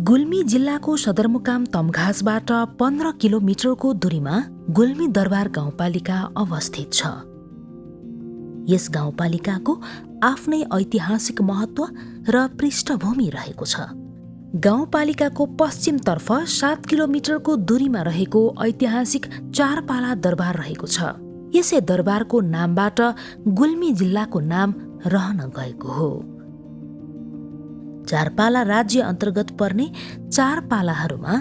गुल्मी जिल्लाको सदरमुकाम तमघासबाट 15 किलोमिटरको दूरीमा गुल्मी दरबार गाउँपालिका अवस्थित छ। यस गाउँपालिकाको आफ्नै ऐतिहासिक महत्त्व र पृष्ठभूमि रहेको छ। गाउँपालिकाको पश्चिमतर्फ 7 किलोमिटरको दूरीमा रहेको ऐतिहासिक चारपाला दरबार रहेको छ। यसै दरबारको नामबाट गुल्मी जिल्लाको नाम रहन गएको हो। चारपाला राज्य अन्तर्गत पर्ने चार पालाहरूमा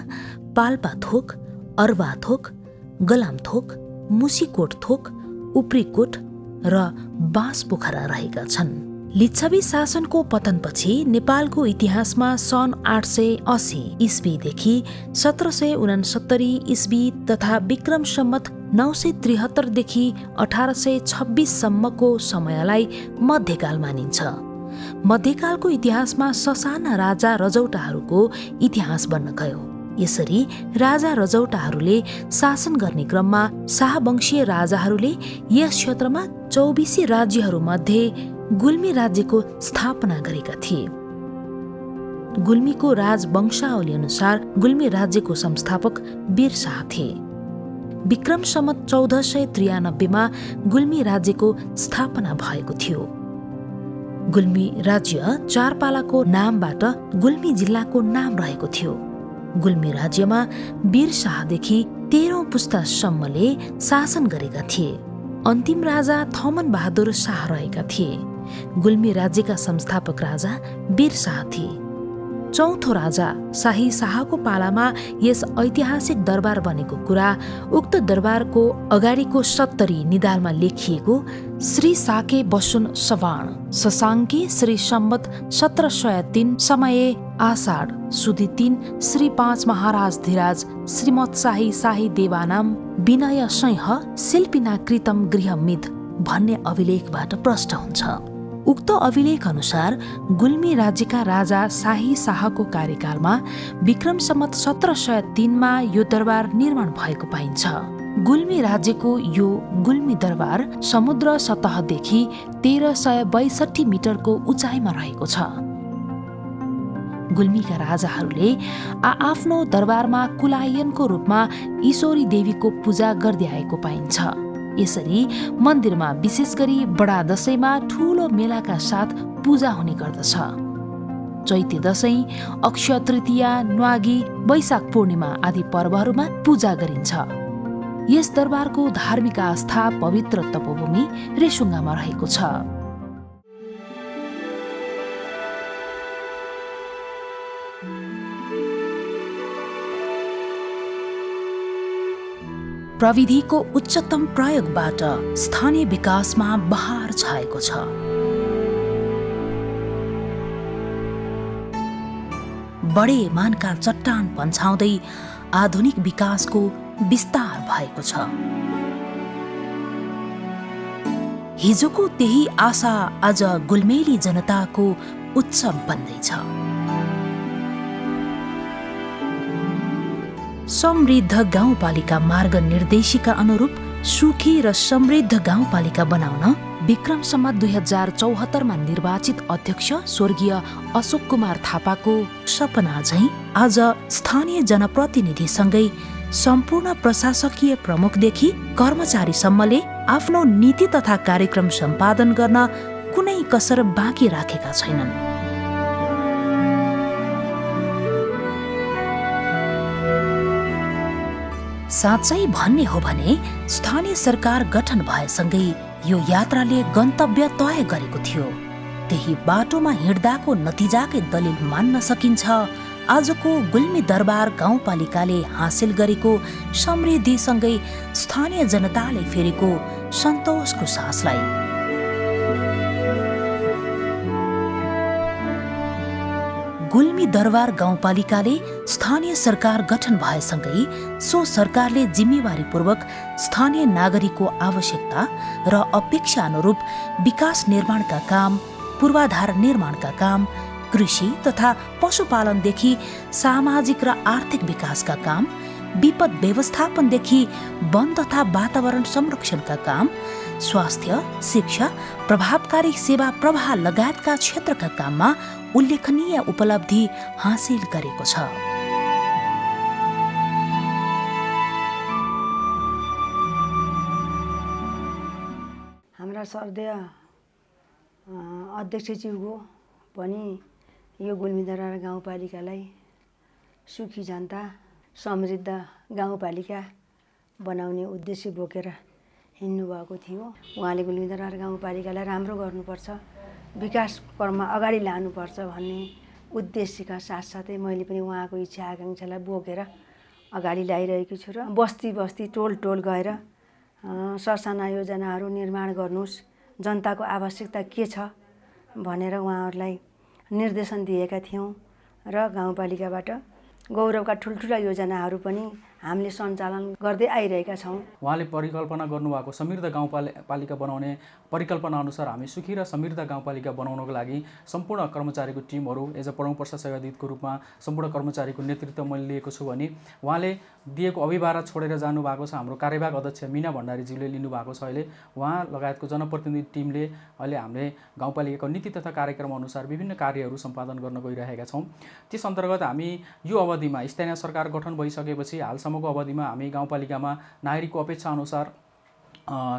पाल्पाथोक, अर्वाथोक, गलामथोक, मुसिकोटथोक, उप्रीकोट र बाँसपोखरा रहेका छन्। लिच्छवी शासनको पतनपछि नेपालको इतिहासमा सन् 880 इस्वीदेखि 1769 इस्वी तथा विक्रम सम्वत 973 देखि 1826 सम्मको समयलाई मध्यकाल मानिन्छ। मध्यकालको इतिहासमा ससाना राजा रजौटाहरूको इतिहास बन्न गयो। यसरी राजा रजौटाहरूले शासन गर्ने क्रममा शाहवंशीय राजाहरूले यस क्षेत्रमा 24 राज्यहरूमध्ये गुल्मी राज्यको स्थापना गरेका थिए। गुल्मीको राजवंशावली अनुसार गुल्मी राज्यको संस्थापक वीर शाह थिए। विक्रम सम्वत 1493 मा गुल्मी राज्यको स्थापना भएको थियो। गुल्मी राज्य चारपालाको नामबाट गुल्मी जिल्लाको नाम रहेको थियो। गुल्मी राज्यमा वीर शाहदेखि 13औं पुस्तासम्मले शासन गरेका थिए। अन्तिम राजा थमन बहादुर शाह रहेका थिए। गुल्मी राज्यका संस्थापक राजा वीर शाह थिए। चौथो राजा शाही शाहको पालामा यस ऐतिहासिक दरबार बनेको कुरा उक्त दरबारको अगाडिको 70 निधारमा लेखिएको श्री साके बसुन सवाण शशाङ्की श्री सम्वत 1703 समय आषाढ सुदी 3 श्री 5 महाराज धिराज श्रीमत शाही देवानाम विनय सैह शिल्पिना कृतम गृहमित भन्ने अभिलेखबाट प्रष्ट हुन्छ। उक्त अभिलेख अनुसार गुल्मी राज्यका राजा शाही शाहको कार्यकालमा विक्रम सम्वत 1703 मा यो दरबार निर्माण भएको पाइन्छ। गुल्मी राज्यको यो गुल्मी दरबार समुद्र सतहदेखि 1362 मिटरको उचाइमा रहेको छ। गुल्मीका राजाहरूले आफ्नो दरबारमा कुलायनको रूपमा ईश्वरी देवीको पूजा गर्दै आएको पाइन्छ। यसरी मन्दिरमा विशेष गरी बडा दशैंमा ठूलो मेलाका साथ पूजा हुने गर्दछ। चैते दशैं, अक्षय तृतीया, न्वागी, वैशाख पूर्णिमा आदि पर्वहरूमा पूजा गरिन्छ। यस दरबारको धार्मिक आस्था पवित्र तपोभूमि रेसुङ्गामा रहेको छ। प्रविधिको उच्चतम प्रयोगबाट स्थानीय विकासमा बहार छाएको छ। बडे मानका चट्टान पन्छाउँदै आधुनिक विकासको विस्तार भएको छ। हिजोको त्यही आशा आज गुल्मेली जनताको उत्सव बन्दैछ। समृद्ध गाउँपालिका मार्ग निर्देशिका अनुरूप सुखी र समृद्ध गाउँपालिका बनाउन विक्रम सम्वत 2074 मा निर्वाचित अध्यक्ष स्वर्गीय अशोक कुमार थापाको सपना झैं आज स्थानीय जनप्रतिनिधिसँगै सम्पूर्ण प्रशासकीय प्रमुखदेखि कर्मचारीसम्मले आफ्नो नीति तथा कार्यक्रम सम्पादन गर्न कुनै कसर बाँकी राखेका छैनन्। साँच्चै भन्ने हो भने स्थानीय सरकार गठन भएसँगै यो यात्राले गन्तव्य तय गरेको थियो। त्यही बाटोमा हिँड्दाको नतिजाकै दलिल मान्न सकिन्छ आजको गुल्मी दरबार गाउँपालिकाले हासिल गरेको समृद्धिसँगै स्थानीय जनताले फेरेको सन्तोषको सासलाई। गुल्मी दरबार गाउँपालिकाले स्थानीय सरकार गठन भएसँगै सो सरकारले जिम्मेवारीपूर्वक स्थानीय नागरिकको आवश्यकता र अपेक्षा अनुरूप विकास निर्माणका काम, पूर्वाधार निर्माणका काम, कृषि तथा पशुपालनदेखि सामाजिक र आर्थिक विकासका काम, विपद व्यवस्थापनदेखि वन तथा वातावरण संरक्षणका काम, स्वास्थ्य, शिक्षा, प्रभावकारी सेवा प्रवाह लगायतका क्षेत्रका काममा उल्लेखनीय उपलब्धि हासिल गरेको छ। हाम्रा श्रद्धेय अध्यक्षज्यूको पनि यो गुल्मीदरबार गाउँपालिकालाई सुखी जनता, समृद्ध गाउँपालिका बनाउने उद्देश्य बोकेर हिँड्नुभएको थियो। उहाँले गुल्मीदरबार गाउँपालिकालाई राम्रो गर्नुपर्छ, विकास कर्ममा अगाडि लानुपर्छ भन्ने उद्देश्यका साथसाथै मैले पनि उहाँको इच्छा आकाङ्क्षालाई बोकेर अगाडि ल्याइरहेको छु र बस्ती बस्ती टोल टोल गएर ससाना योजनाहरू निर्माण गर्नुहोस्, जनताको आवश्यकता के छ भनेर उहाँहरूलाई निर्देशन दिएका थियौँ र गाउँपालिकाबाट गौरवका ठुल्ठुला योजनाहरू पनि हामीले सञ्चालन गर्दै आइरहेका छौँ। उहाँले परिकल्पना गर्नुभएको समृद्ध गाउँपालिका बनाउने परिकल्पना अनुसार हामी सुखी र समृद्ध गाउँपालिका बनाउनको लागि सम्पूर्ण कर्मचारीको टिमहरू एज अ प्रमुख प्रशासक अधिकृतको रूपमा सम्पूर्ण कर्मचारीको नेतृत्व मैले लिएको छु भने उहाँले दिएको अभिभार छोडेर जानुभएको छ। हाम्रो कार्यवाहक अध्यक्ष मिना भण्डारीज्यूले लिनुभएको छ। अहिले उहाँ लगायतको जनप्रतिनिधि टिमले अहिले हामीले गाउँपालिकाको नीति तथा कार्यक्रम अनुसार विभिन्न कार्यहरू सम्पादन गर्न गइरहेका छौँ। त्यस अन्तर्गत हामी यो अवधिमा स्थानीय सरकार गठन भइसकेपछि हालसम्मको अवधिमा हामी गाउँपालिकामा नागरिकको अपेक्षा अनुसार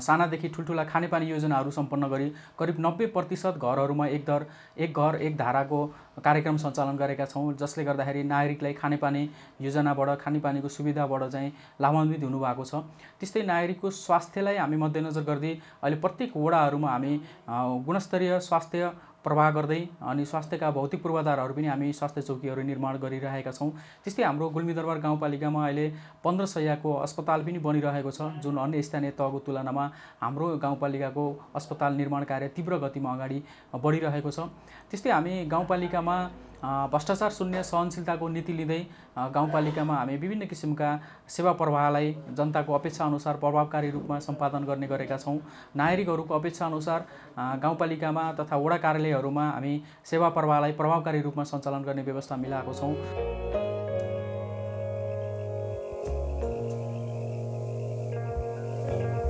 सानादेखि ठुल्ठुला खानेपानी योजनाहरू सम्पन्न गरी करिब 90% घरहरूमा एक घर एक धाराको कार्यक्रम सञ्चालन गरेका छौँ, जसले गर्दाखेरि नागरिकलाई खानेपानी योजनाबाट खानेपानीको सुविधाबाट चाहिँ लाभान्वित हुनुभएको छ। त्यस्तै नागरिकको स्वास्थ्यलाई हामी मध्यनजर गर्दै अहिले प्रत्येक वडाहरूमा हामी गुणस्तरीय स्वास्थ्य प्रवाह गर्दै अनि स्वास्थ्यका भौतिक पूर्वाधारहरू पनि हामी स्वास्थ्य चौकीहरू निर्माण गरिरहेका छौँ। त्यस्तै हाम्रो गुल्मीदरबार गाउँपालिकामा अहिले 15 शय्याको अस्पताल पनि बनिरहेको छ, जुन अन्य स्थानीय तहको तुलनामा हाम्रो गाउँपालिकाको अस्पताल निर्माण कार्य तीव्र गतिमा अगाडि बढिरहेको छ। त्यस्तै हामी गाउँपालिकामा भ्रष्टाचार शून्य सहनशीलताको नीति लिँदै गाउँपालिकामा हामी विभिन्न किसिमका सेवा प्रवाहलाई जनताको अपेक्षा अनुसार प्रभावकारी रूपमा सम्पादन गर्ने गरेका छौँ। नागरिकहरूको अपेक्षा अनुसार गाउँपालिकामा तथा वडा कार्यालयहरूमा हामी सेवा प्रवाहलाई प्रभावकारी रूपमा सञ्चालन गर्ने व्यवस्था मिलाएको छौँ।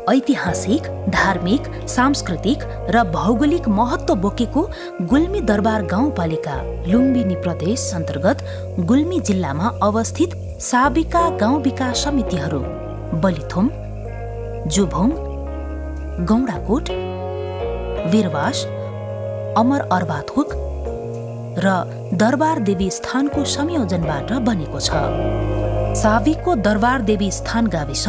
ऐतिहासिक, धार्मिक, सांस्कृतिक र भौगोलिक महत्त्व बोकेको गुल्मी दरबार गाउँपालिका लुम्बिनी प्रदेश अन्तर्गत गुल्मी जिल्लामा अवस्थित साबिका गाउँ विकास समितिहरू बलिथुम, जुभोङ, गौडाकोट, वीरवास, अमर अर्बाथोक र दरबार देवी स्थानको संयोजनबाट बनेको छ। साबिकको दरबार देवी स्थान गाविस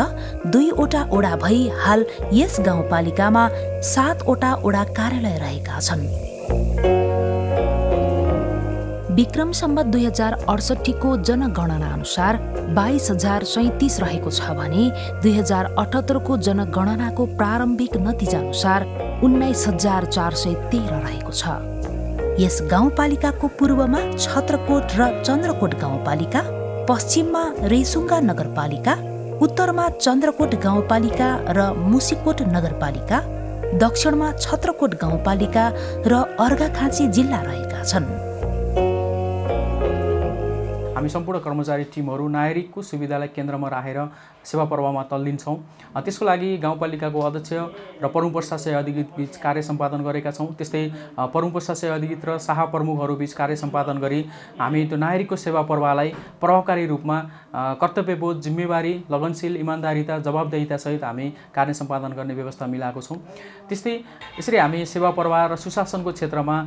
2वटा ओडा भई हाल यस गाउँपालिकामा 7वटा ओडा कार्यालय रहेका छन्। विक्रम सम्वत 2068 को जनगणना अनुसार 22,037 रहेको छ भने 2078 को जनगणनाको प्रारम्भिक नतिजा अनुसार 19,413 रहेको छ। यस गाउँपालिकाको पूर्वमा छत्रकोट र चन्द्रकोट गाउँपालिका, पश्चिममा रेसुङ्गा नगरपालिका, उत्तरमा चन्द्रकोट गाउँपालिका र मुसिकोट नगरपालिका, दक्षिणमा छत्रकोट गाउँपालिका र अर्घाखाँची जिल्ला रहेका छन्। हामी सम्पूर्ण कर्मचारी टिमहरू नागरिकको सुविधालाई केन्द्रमा राखेर सेवा प्रवाहमा तल्लिन्छौँ। त्यसको लागि गाउँपालिकाको अध्यक्ष र प्रमुख प्रशासक अधिकृत बीच कार्य सम्पादन गरेका छौँ। त्यस्तै प्रमुख प्रशासक अधिकृत र शाखा प्रमुखहरू बीच कार्य सम्पादन गरी हामी त्यो नागरिकको सेवा प्रवाहलाई प्रभावकारी रूपमा कर्तव्यबोध, जिम्मेवारी, लगनशील, इमान्दारिता, जवाबदेहिता सहित हामी कार्य सम्पादन गर्ने व्यवस्था मिलाएको छौँ। त्यस्तै यसरी हामी सेवा प्रवाह र सुशासनको क्षेत्रमा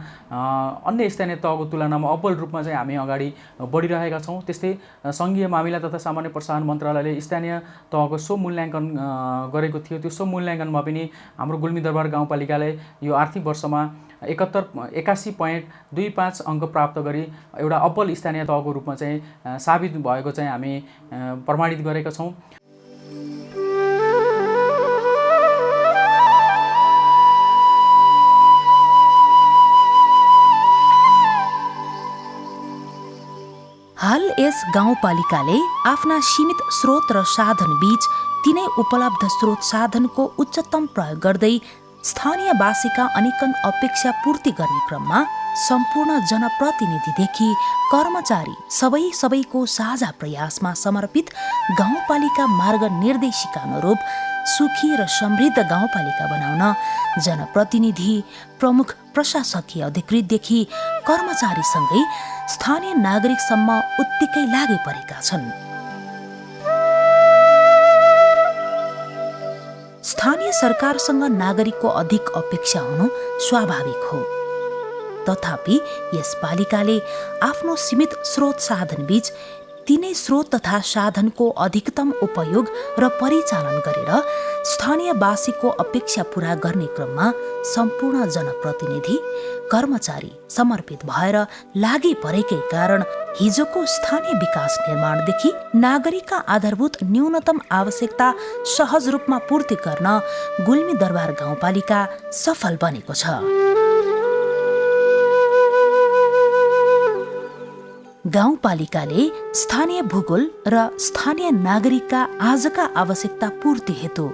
अन्य स्थानीय तहको तुलनामा अब्बल रूपमा चाहिँ हामी अगाडि बढिरहेका छौँ। त्यस्तै सङ्घीय मामिला तथा सामान्य प्रशासन मन्त्रालयले स्थानीय तहको स्वमूल्याङ्कन गरेको थियो। त्यो स्वमूल्याङ्कनमा पनि हाम्रो गुल्मी दरबार गाउँपालिकाले यो आर्थिक वर्षमा 81.25 अङ्क प्राप्त गरी एउटा अब्बल स्थानीय तहको रूपमा चाहिँ साबित भएको चाहिँ हामी प्रमाणित गरेका छौँ। हाल यस गाउँपालिकाले आफ्ना सीमित स्रोत र साधन बीच तिनै उपलब्ध स्रोत साधनको उच्चतम प्रयोग गर्दै स्थानीयवासीका अनेकन अपेक्षा पूर्ति गर्ने क्रममा सम्पूर्ण जनप्रतिनिधिदेखि कर्मचारी सबैको साझा प्रयासमा समर्पित गाउँपालिका मार्ग निर्देशिका अनुरूप सुखी र समृद्ध गाउँपालिका बनाउन जनप्रतिनिधि, प्रमुख प्रशासकीय अधिकृतदेखि कर्मचारीसँगै स्थानीय नागरिकसम्म उत्तिकै लागे परेका छन्। स्थानीय सरकारसँग नागरिकको अधिक अपेक्षा हुनु स्वाभाविक हो। तथापि यस पालिकाले आफ्नो सीमित स्रोत साधन बीच तिनै स्रोत तथा साधनको अधिकतम उपयोग र परिचालन गरेर स्थानीयवासीको अपेक्षा पूरा गर्ने क्रममा सम्पूर्ण जनप्रतिनिधि, कर्मचारी समर्पित भएर लागि परेकै कारण हिजोको स्थानीय विकास निर्माणदेखि नागरिकका आधारभूत न्यूनतम आवश्यकता सहज रूपमा पूर्ति गर्न गुल्मी दरबार गाउँपालिका सफल बनेको छ। गाउँपालिकाले स्थानीय भूगोल र स्थानीय नागरिकका आजका आवश्यकता पूर्ति हेतु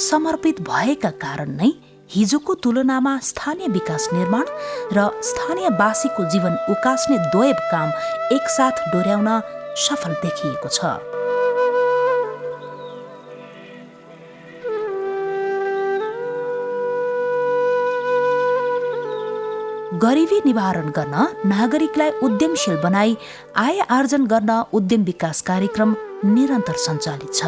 समर्पित भएका कारण नै हिजोको तुलनामा स्थानीय विकास निर्माण र स्थानीयवासीको जीवन उकास्ने द्वैव काम एकसाथ डोर्याउन सफल देखिएको छ। गरिबी निवारण गर्न, नागरिकलाई उद्यमशील बनाई आय आर्जन गर्न उद्यम विकास कार्यक्रम निरन्तर सञ्चालित छ।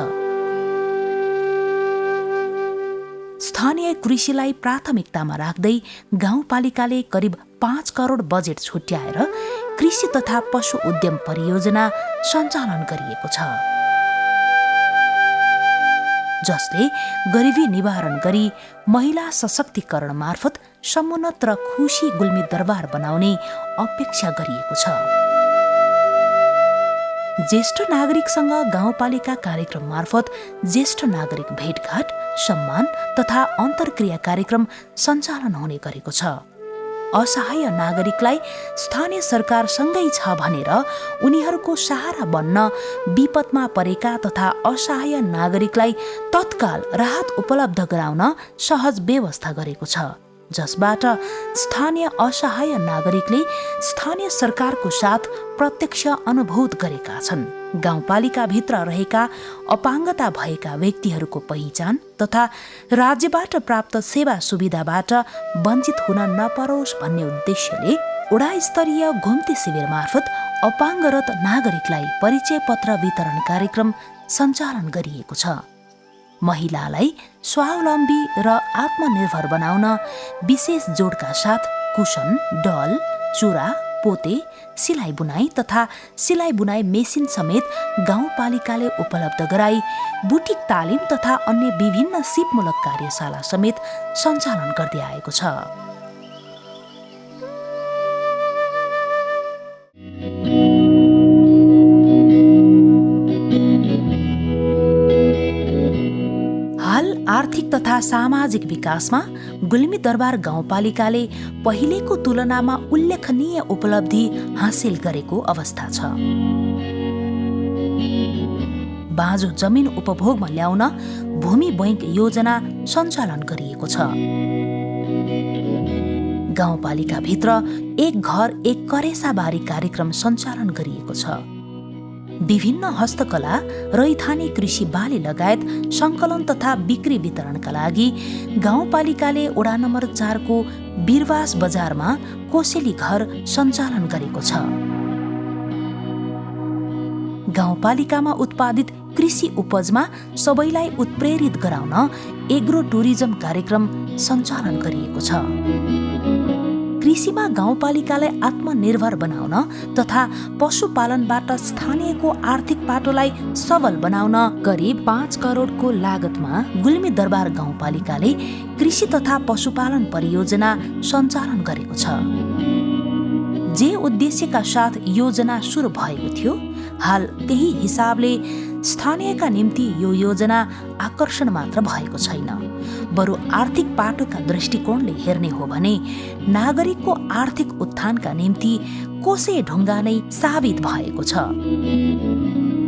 स्थानीय कृषिलाई प्राथमिकतामा राख्दै गाउँपालिकाले करिब 5 करोड बजेट छुट्याएर कृषि तथा पशु उद्यम परियोजना सञ्चालन गरिएको छ, जसले गरिबी निवारण गरी महिला सशक्तिकरण मार्फत समुन्नत र खुशी गुल्मी दरबार बनाउने अपेक्षा गरिएको छ। ज्येष्ठ नागरिकसँग गाउँपालिका कार्यक्रम मार्फत ज्येष्ठ नागरिक भेटघाट, सम्मान तथा अन्तर्क्रिया कार्यक्रम सञ्चालन हुने गरेको छ। असहाय नागरिकलाई स्थानीय सरकार सँगै छ भनेर उनीहरूको सहारा बन्न विपदमा परेका तथा असहाय नागरिकलाई तत्काल राहत उपलब्ध गराउन सहज व्यवस्था गरेको छ, जसबाट स्थानीय असहाय नागरिकले स्थानीय सरकारको साथ प्रत्यक्ष अनुभूत गरेका छन्। गाउँपालिकाभित्र रहेका अपाङ्गता भएका व्यक्तिहरूको पहिचान तथा राज्यबाट प्राप्त सेवा सुविधाबाट वञ्चित हुन नपरोस् भन्ने उद्देश्यले वडा स्तरीय घुम्ती शिविर मार्फत अपाङ्गरत नागरिकलाई परिचय पत्र वितरण कार्यक्रम सञ्चालन गरिएको छ। महिलालाई स्वावलम्बी र आत्मनिर्भर बनाउन विशेष जोडका साथ कुसन, डल, चुरा, पोते, सिलाइ बुनाई तथा सिलाइ बुनाई मेसिन समेत गाउँपालिकाले उपलब्ध गराई बुटिक तालिम तथा अन्य विभिन्न सिपमूलक कार्यशाला समेत सञ्चालन गर्दै आएको छ। आर्थिक तथा सामाजिक विकासमा गुल्मी दरबार गाउँपालिकाले पहिलेको तुलनामा उल्लेखनीय उपलब्धि हासिल गरेको अवस्था छ। बाँझो जमिन उपभोगमा ल्याउन भूमि बैंक योजना सञ्चालन गरिएको छ। गाउँपालिकाभित्र एक घर एक करेसाबारी कार्यक्रम सञ्चालन गरिएको छ। विभिन्न हस्तकला, रैथाने कृषि बाली लगायत सङ्कलन तथा बिक्री वितरणका लागि गाउँपालिकाले वडा नम्बर 4 को बिरवास बजारमा कोसेली घर सञ्चालन गरेको छ। गाउँपालिकामा उत्पादित कृषि उपजमा सबैलाई उत्प्रेरित गराउन एग्रो टुरिज्म कार्यक्रम सञ्चालन गरिएको छ। कृषिमा गाउँपालिकालाई आत्मनिर्भर बनाउन तथा पशुपालनबाट स्थानीयको आर्थिक पाटोलाई सबल बनाउन करिब 5 करोडको लागतमा गुल्मी दरबार गाउँपालिकाले कृषि तथा पशुपालन परियोजना सञ्चालन गरेको छ। जे उद्देश्यका साथ योजना सुरु भएको थियो, हाल त्यही हिसाबले स्थानीयका निम्ति यो योजना आकर्षण मात्र भएको छैन, बरु आर्थिक पाटोका दृष्टिकोणले हेर्ने हो भने नागरिकको आर्थिक उत्थानका निम्ति कोसे ढुङ्गा नै साबित भएको छ।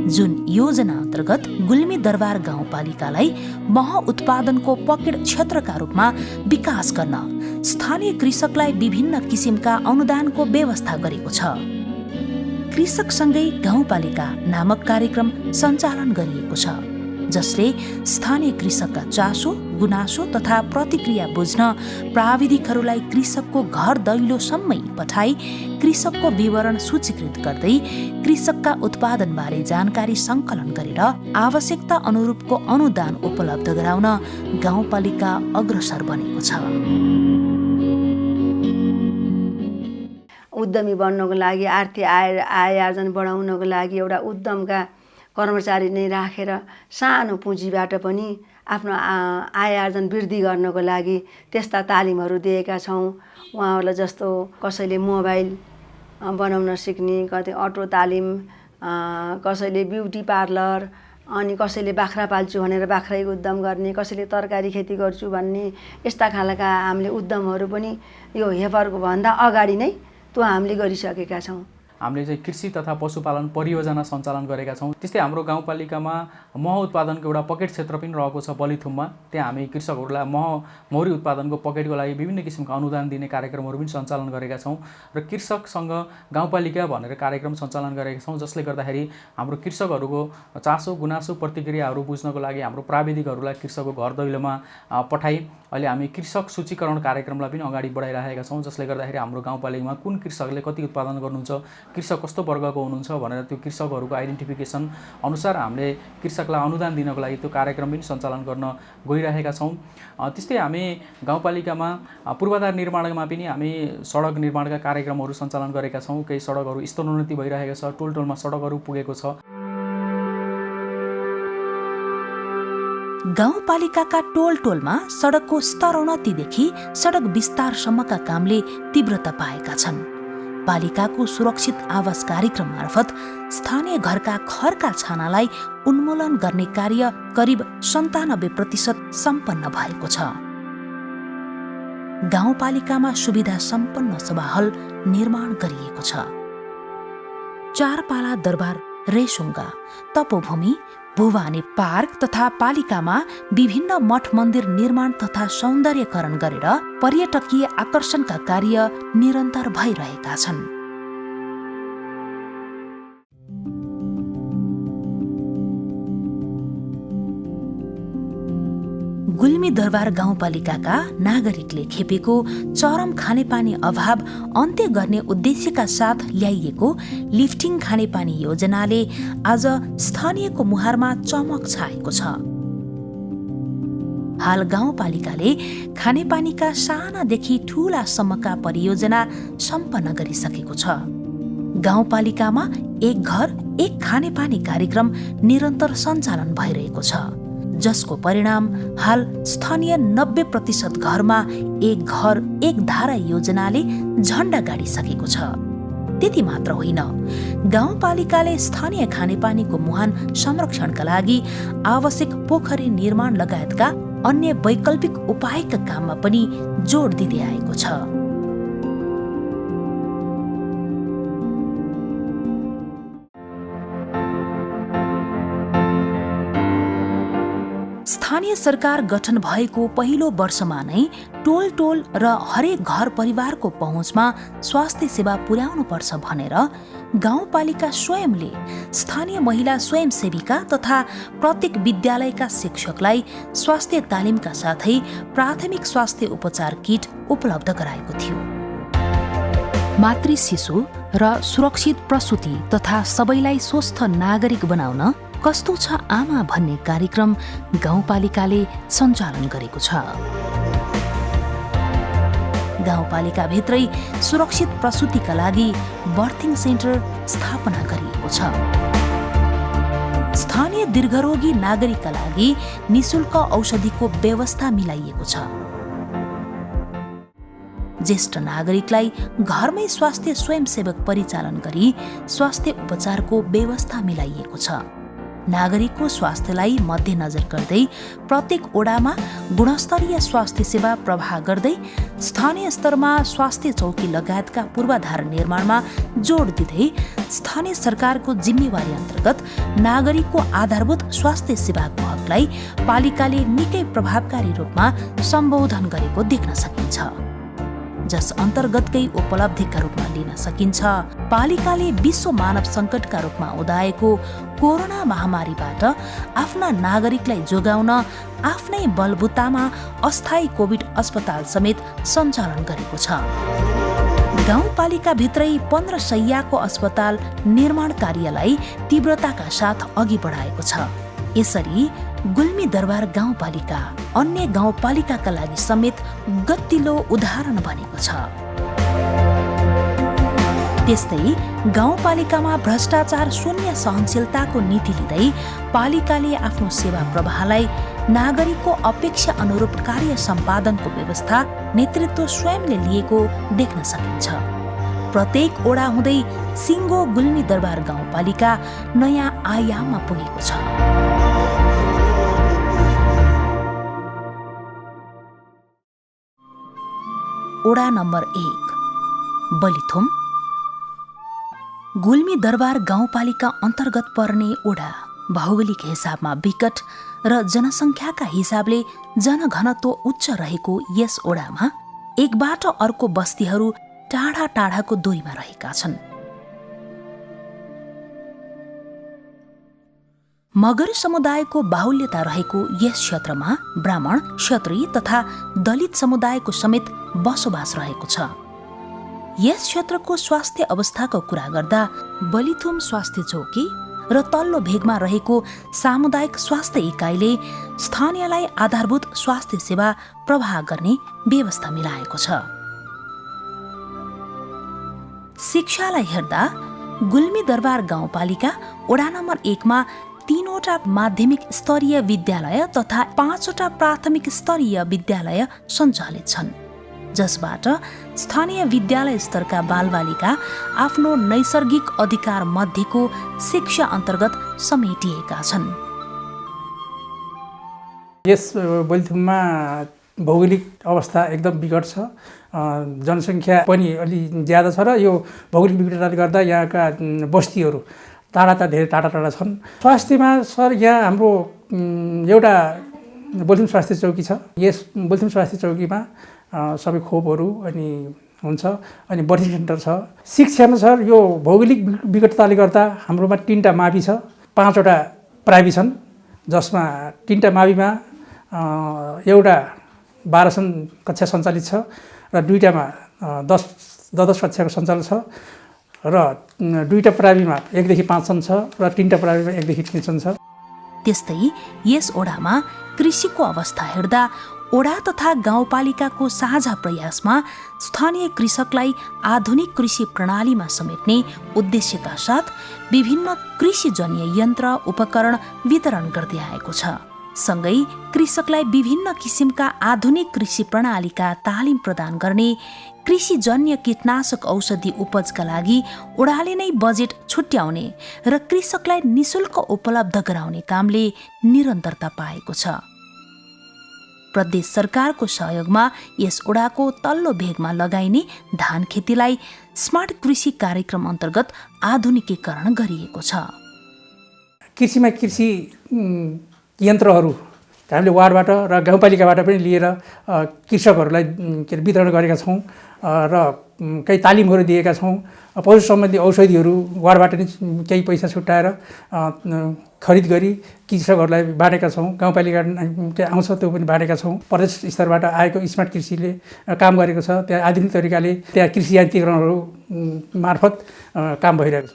जुन योजना अन्तर्गत गुल्मी दरबार गाउँपालिकालाई मह उत्पादनको पकेट क्षेत्रका रूपमा विकास गर्न स्थानीय कृषकलाई विभिन्न किसिमका अनुदानको व्यवस्था गरेको छ। कृषकसँगै गाउँपालिका नामक कार्यक्रम सञ्चालन गरिएको छ, जसले स्थानीय कृषकका चासो, गुनासो तथा प्रतिक्रिया बुझ्न प्राविधिकहरूलाई कृषकको घर दैलोसम्मै पठाई कृषकको विवरण सूचीकृत गर्दै कृषकका उत्पादनबारे जानकारी सङ्कलन गरेर आवश्यकता अनुरूपको अनुदान उपलब्ध गराउन गाउँपालिका अग्रसर बनेको छ। उद्यमी बन्नको लागि, आर्थिक आय आर्जन बढाउनको लागि एउटा उद्यमका कर्मचारी नै राखेर सानो पुँजीबाट पनि आफ्नो आय आर्जन वृद्धि गर्नको लागि त्यस्ता तालिमहरू दिएका छौँ। उहाँहरूलाई जस्तो कसैले मोबाइल बनाउन सिक्ने, कतै अटो तालिम, कसैले ब्युटी पार्लर, अनि कसैले बाख्रा पाल्छु भनेर बाख्रै उद्यम गर्ने, कसैले तरकारी खेती गर्छु भन्ने, यस्ता खालका हामीले उद्यमहरू पनि यो हेफरको भन्दा अगाडि नै त्यो हामीले गरिसकेका छौँ। हामीले चाहिँ कृषि तथा पशुपालन परियोजना सञ्चालन गरेका छौँ। त्यस्तै हाम्रो गाउँपालिकामा मह उत्पादनको एउटा पकेट क्षेत्र पनि रहेको छ बलिथुममा। त्यहाँ हामी कृषकहरूलाई मौरी उत्पादनको पकेटको लागि विभिन्न किसिमका अनुदान दिने कार्यक्रमहरू पनि सञ्चालन गरेका छौँ र कृषकसँग गाउँपालिका भनेर कार्यक्रम सञ्चालन गरेका छौँ, जसले गर्दाखेरि हाम्रो कृषकहरूको चासो, गुनासो, प्रतिक्रियाहरू बुझ्नको लागि हाम्रो प्राविधिकहरूलाई कृषकको घर दैलोमा पठाई अहिले हामी कृषक सूचीकरण कार्यक्रमलाई पनि अगाडि बढाइरहेका छौँ, जसले गर्दाखेरि हाम्रो गाउँपालिकामा कुन कृषकले कति उत्पादन गर्नुहुन्छ, कृषक कस्तो वर्गको हुनुहुन्छ भनेर त्यो कृषकहरूको आइडेन्टिफिकेसन अनुसार हामीले कृषकलाई अनुदान दिनको लागि त्यो कार्यक्रम पनि सञ्चालन गर्न गइरहेका छौँ। त्यस्तै हामी गाउँपालिकामा पूर्वाधार निर्माणमा पनि हामी सडक निर्माणका कार्यक्रमहरू सञ्चालन गरेका छौँ। केही सडकहरू स्तरोन्नति भइरहेको छ, टोलटोलमा सडकहरू पुगेको छ। गाउँपालिकाका टोलटोलमा सडकको स्तरोन्नतिदेखि सडक विस्तारसम्मका कामले तीव्रता पाएका छन्। पालिकाको सुरक्षित आवास कार्यक्रम मार्फत स्थानीय घरका खरका छानालाई उन्मूलन गर्ने कार्य करिब 97% सम्पन्न भएको छ। गाउँपालिकामा सुविधा सम्पन्न सभाहल निर्माण गरिएको छ। चारपाला दरबार, रेसुङ्गा, तपोभूमि, भुवानी पार्क तथा पालिकामा विभिन्न मठ मन्दिर निर्माण तथा सौन्दर्यकरण गरेर पर्यटकीय आकर्षणका कार्य निरन्तर भइरहेका छन्। गुल्मी दरबार गाउँपालिकाका नागरिकले खेपेको चरम खानेपानी अभाव अन्त्य गर्ने उद्देश्यका साथ ल्याइएको लिफ्टिङ खानेपानी योजनाले आज स्थानीयको मुहारमा चमक छाएको छ। हाल गाउँपालिकाले खानेपानीका सानादेखि ठूलासम्मका परियोजना सम्पन्न गरिसकेको छ। गाउँपालिकामा एक घर एक खानेपानी कार्यक्रम निरन्तर सञ्चालन भइरहेको छ, जसको परिणाम हाल स्थानीय 90% घरमा एक घर एक धारा योजनाले झण्डा गाडिसकेको छ। त्यति मात्र होइन, गाउँपालिकाले स्थानीय खानेपानीको मुहान संरक्षणका लागि आवश्यक पोखरी निर्माण लगायतका अन्य वैकल्पिक उपायका काममा पनि जोड दिँदै आएको छ। स्थानीय सरकार गठन भएको पहिलो वर्षमा नै टोल टोल र हरेक घर परिवारको पहुँचमा स्वास्थ्य सेवा पुर्याउनु पर्छ भनेर गाउँपालिका स्वयंले स्थानीय महिला स्वयंसेविका तथा प्रत्येक विद्यालयका शिक्षकलाई स्वास्थ्य तालिमका साथै प्राथमिक स्वास्थ्य उपचार किट उपलब्ध गराएको थियो। मातृ शिशु र सुरक्षित प्रसूति तथा सबैलाई स्वस्थ नागरिक बनाउन कस्तो छ आमा भन्ने कार्यक्रम गाउँपालिकाले सञ्चालन गरेको छ। गाउँपालिकाभित्रै सुरक्षित प्रसूतिका लागि बर्थिङ सेन्टर स्थापना गरिएको छ। स्थानीय दीर्घरोगी नागरिकका लागि निशुल्क औषधिको व्यवस्था मिलाइएको छ। ज्येष्ठ नागरिकलाई घरमै स्वास्थ्य स्वयंसेवक परिचालन गरी स्वास्थ्य उपचारको व्यवस्था मिलाइएको छ। नागरिकको स्वास्थ्यलाई मध्यनजर गर्दै प्रत्येक ओडामा गुणस्तरीय स्वास्थ्य सेवा प्रवाह गर्दै स्थानीय स्तरमा स्वास्थ्य चौकी लगायतका पूर्वाधार निर्माणमा जोड दिँदै स्थानीय सरकारको जिम्मेवारी अन्तर्गत नागरिकको आधारभूत स्वास्थ्य सेवाको हकलाई पालिकाले निकै प्रभावकारी रूपमा सम्बोधन गरेको देख्न सकिन्छ, जस अन्तर्गतकै उपलब्धिका रूपमा लिन सकिन्छ। पालिकाले विश्व मानव सङ्कटका रूपमा उदाएको कोरोना महामारीबाट आफ्ना नागरिकलाई जोगाउन आफ्नै बलबुतामा अस्थायी कोभिड अस्पताल समेत सञ्चालन गरेको छ। गाउँपालिकाभित्रै 15 शय्याको अस्पताल निर्माण कार्यलाई तीव्रताका साथ अघि बढाएको छ। यसरी गुल्मी दरबार गाउँपालिका अन्य गाउँपालिकाका लागि समेत गतिलो उदाहरण बनेको छ। त्यस्तै गाउँपालिकामा भ्रष्टाचार शून्य सहनशीलताको नीति लिँदै पालिकाले आफ्नो सेवा प्रवाहलाई नागरिकको अपेक्षा अनुरूप कार्य सम्पादनको व्यवस्था नेतृत्व स्वयंले लिएको देख्न सकिन्छ। प्रत्येक ओडा हुँदै सिङ्गो गुल्मी दरबार गाउँपालिका नयाँ आयाममा पुगेको छ। ओडा नम्बर 1 बलिथुम। गुल्मी दरबार गाउँपालिका अन्तर्गत पर्ने ओडा भौगोलिक हिसाबमा विकट र जनसङ्ख्याका हिसाबले जनघनत्व उच्च रहेको यस ओडामा एकबाट अर्को बस्तीहरू टाढा टाढाको दूरीमा रहेका छन्। मगर समुदायको बाहुल्यता रहेको यस क्षेत्रमा ब्राह्मण, क्षत्रिय तथा दलित समुदायको समेत बसोबास रहेको छ। यस क्षेत्रको स्वास्थ्य अवस्थाको कुरा गर्दा बलिथुम स्वास्थ्य चौकी र तल्लो भेगमा रहेको सामुदायिक स्वास्थ्य इकाइले स्थानीयलाई आधारभूत स्वास्थ्य सेवा प्रवाह गर्ने व्यवस्था मिलाएको छ। शिक्षालाई हेर्दा गुल्मी दरबार गाउँपालिका वडा नम्बर 1 मा 3वटा माध्यमिक स्तरीय विद्यालय तथा 5वटा प्राथमिक स्तरीय विद्यालय सञ्चालित छन्, जसबाट स्थानीय विद्यालय स्तरका बालबालिका आफ्नो नैसर्गिक अधिकार मध्येको शिक्षा अन्तर्गत समेटिएका छन्। यस बलिथुममा भौगोलिक अवस्था एकदम विकट छ। जनसङ्ख्या पनि अलि ज्यादा छ र यो भौगोलिक विकटताले गर्दा यहाँका बस्तीहरू धेरै टाढा टाढा छन्। स्वास्थ्यमा सर यहाँ हाम्रो एउटा बलिथुम स्वास्थ्य चौकी छ। यस बलिथुम स्वास्थ्य चौकीमा सबै खोपहरू अनि हुन्छ, अनि बर्थिङ सेन्टर छ। शिक्षामा सर यो भौगोलिक विकटताले गर्दा हाम्रोमा 3वटा मावि छ, 5वटा प्राइभेट छन्, जसमा 3वटा माविमा एउटा 12 कक्षा सञ्चालित छ र 2टामा 10 कक्षाको सञ्चालन छ र 2टा प्राइभेटमा 1 देखि 5 सम्म छ र 3टा प्राइभेटमा 1 देखि 3 सम्म छ। त्यस्तै यस ओडामा कृषिको अवस्था हेर्दा ओडा तथा गाउँपालिकाको साझा प्रयासमा स्थानीय कृषकलाई आधुनिक कृषि प्रणालीमा समेट्ने उद्देश्यका साथ विभिन्न कृषिजन्य यन्त्र उपकरण वितरण गर्दै आएको छ। सँगै कृषकलाई विभिन्न किसिमका आधुनिक कृषि प्रणालीका तालिम प्रदान गर्ने, कृषिजन्य कीटनाशक औषधि उपजका लागि ओडाले नै बजेट छुट्याउने र कृषकलाई निशुल्क उपलब्ध गराउने कामले निरन्तरता पाएको छ। प्रदेश सरकारको सहयोगमा यस ओडाको तल्लो भेगमा लगाइने धान खेतीलाई स्मार्ट कृषि कार्यक्रम अन्तर्गत आधुनिकीकरण गरिएको छ। कृषिमा कृषि यन्त्रहरू हामीले वार्डबाट र गाउँपालिकाबाट पनि लिएर कृषकहरूलाई वितरण गरेका छौँ र केही तालिमहरू दिएका छौँ। पशु सम्बन्धी औषधिहरू वार्डबाट नै केही पैसा छुट्याएर खरिद गरी कृषकहरूलाई बाँडेका छौँ। गाउँपालिका आउँछ त्यो पनि बाँडेका छौँ। प्रदेश स्तरबाट आएको स्मार्ट कृषिले काम गरेको छ। त्यहाँ आधुनिक तरिकाले त्यहाँ कृषि यान्त्रिकरणहरू मार्फत काम भइरहेको छ।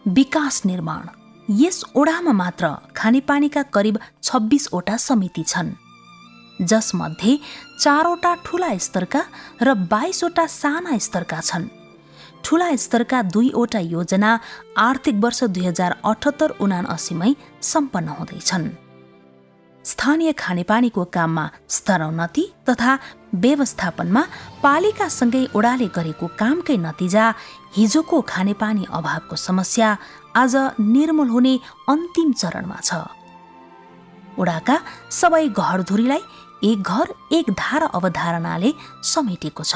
विकास निर्माण। यस ओडामा मात्र खानेपानीका करिब 26वटा समिति छन्, जसमध्ये 4वटा ठूला स्तरका र 22वटा साना स्तरका छन्। ठूला स्तरका 2वटा योजना आर्थिक वर्ष 2078-79 मै सम्पन्न हुँदैछन्। स्थानीय खानेपानीको काममा स्तरोन्नति तथा व्यवस्थापनमा पालिकासँगै ओडाले गरेको कामकै नतिजा हिजोको खानेपानी अभावको समस्या आज निर्मूल हुने अन्तिम चरणमा छ। ओडाका सबै घरधुरीलाई एक घर एक धार अवधारणाले समेटेको छ।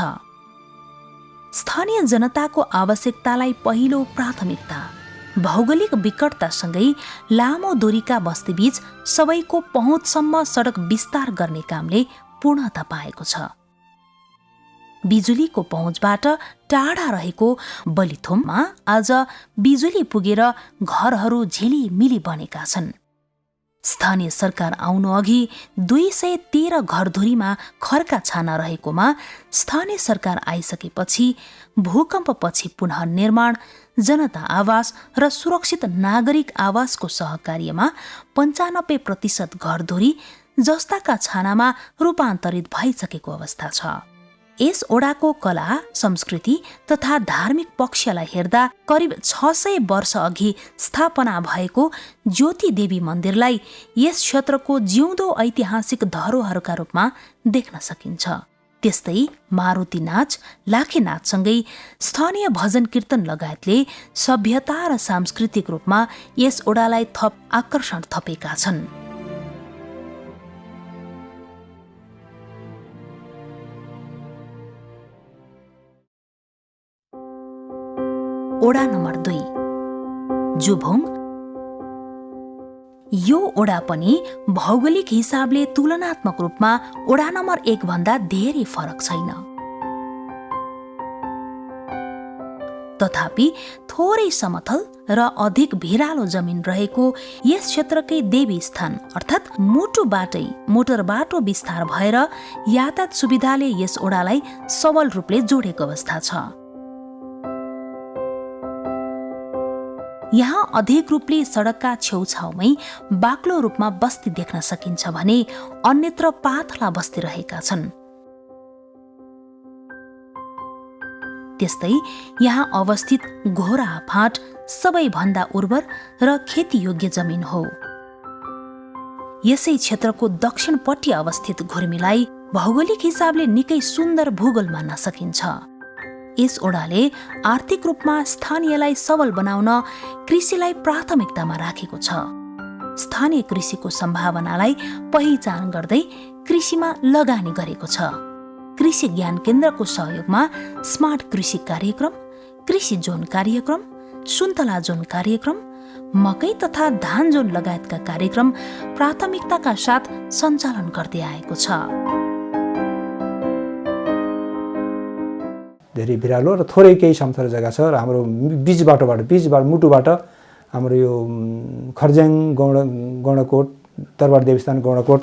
स्थानीय जनताको आवश्यकतालाई पहिलो प्राथमिकता, भौगोलिक विकटतासँगै लामो दूरीका बस्तीबीच सबैको पहुँचसम्म सडक विस्तार गर्ने कामले पूर्णता पाएको छ। बिजुलीको पहुँचबाट टाढा रहेको बलिथोममा आज बिजुली पुगेर घरहरू झिलिमिली बनेका छन्। स्थानीय सरकार आउनु अघि 213 घरधुरीमा खर्का छाना रहेकोमा स्थानीय सरकार आइसकेपछि भूकम्पपछि पुनः निर्माण, जनता आवास र सुरक्षित नागरिक आवासको सहकार्यमा 95% घरधुरी जस्ताका छानामा रूपान्तरित भइसकेको अवस्था छ। यस ओडाको कला, संस्कृति तथा धार्मिक पक्षलाई हेर्दा करिब 600 वर्ष अघि स्थापना भएको ज्योति देवी मन्दिरलाई यस क्षेत्रको जिउँदो ऐतिहासिक धरोहरका रूपमा देख्न सकिन्छ। त्यस्तै मारुती नाच, लाखे नाचसँगै स्थानीय भजन कीर्तन लगायतले सभ्यता र सांस्कृतिक रूपमा यस ओडालाई थप आकर्षण थपेका छन्। ओडा नम्बर 2 जुभोङ। यो ओडा पनि भौगोलिक हिसाबले तुलनात्मक रूपमा ओडा नम्बर 1 भन्दा धेरै फरक छैन। तथापि थोरै समथल र अधिक भिरालो जमिन रहेको यस क्षेत्रकै देवी स्थान अर्थात् मुटुबाटै मोटर बाटो विस्तार भएर यातायात सुविधाले यस ओडालाई सबल रूपले जोडेको अवस्था छ। यहाँ अधिक रूपले सडकका छेउछाउमै बाक्लो रूपमा बस्ती देख्न सकिन्छ भने अन्यत्र पातला बस्ती रहेका छन्। त्यस्तै यहाँ अवस्थित घोरा फाँट सबैभन्दा उर्वर र खेतीयोग्य जमिन हो। यसै क्षेत्रको दक्षिणपट्टि अवस्थित घुर्मीलाई भौगोलिक हिसाबले निकै सुन्दर भूगोल मान्न सकिन्छ। यस ओडाले आर्थिक रूपमा स्थानीयलाई सबल बनाउन कृषिलाई प्राथमिकतामा राखेको छ। स्थानीय कृषिको सम्भावनालाई पहिचान गर्दै कृषिमा लगानी गरेको छ। कृषि ज्ञान केन्द्रको सहयोगमा स्मार्ट कृषि कार्यक्रम, कृषि जोन कार्यक्रम, सुन्तला जोन कार्यक्रम, मकै तथा धान जोन लगायतका कार्यक्रम प्राथमिकताका साथ सञ्चालन गर्दै आएको छ। धेरै भिरालो र थोरै केही समथर जग्गा छ र हाम्रो मुटुबाट हाम्रो यो खर्ज्याङ गौँडाकोट, दरबार देवस्थान गौँडाकोट,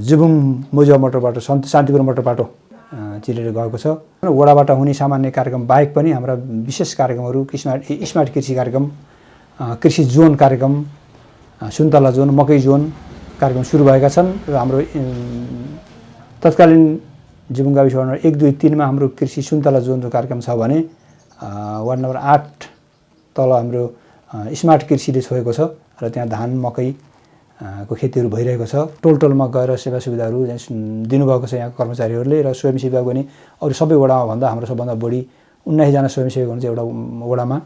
जुबुङ मुजुवा मोटरबाट शान्तिपुर मोटरबाटो चिरेर गएको छ। वडाबाट हुने सामान्य कार्यक्रम बाहेक पनि हाम्रा विशेष कार्यक्रमहरू स्मार्ट कृषि कार्यक्रम, कृषि जोन कार्यक्रम, सुन्तला जोन, मकै जोन कार्यक्रम सुरु भएका छन् र हाम्रो तत्कालीन जुबुङ गाविस वार्ड नम्बर 1, 2, 3 मा हाम्रो कृषि सुन्तला जोनको कार्यक्रम छ भने वार्ड नम्बर 8 तल हाम्रो स्मार्ट कृषिले छोएको छ र त्यहाँ धान मकै को खेतीहरू भइरहेको छ। टोलमा गएर सेवा सुविधाहरू दिनुभएको छ यहाँको कर्मचारीहरूले र स्वयंसेवक पनि अरू सबै वडामा भन्दा हाम्रो सबभन्दा बढी 19 जना स्वयंसेवक हुनुहुन्छ एउटा वडामा।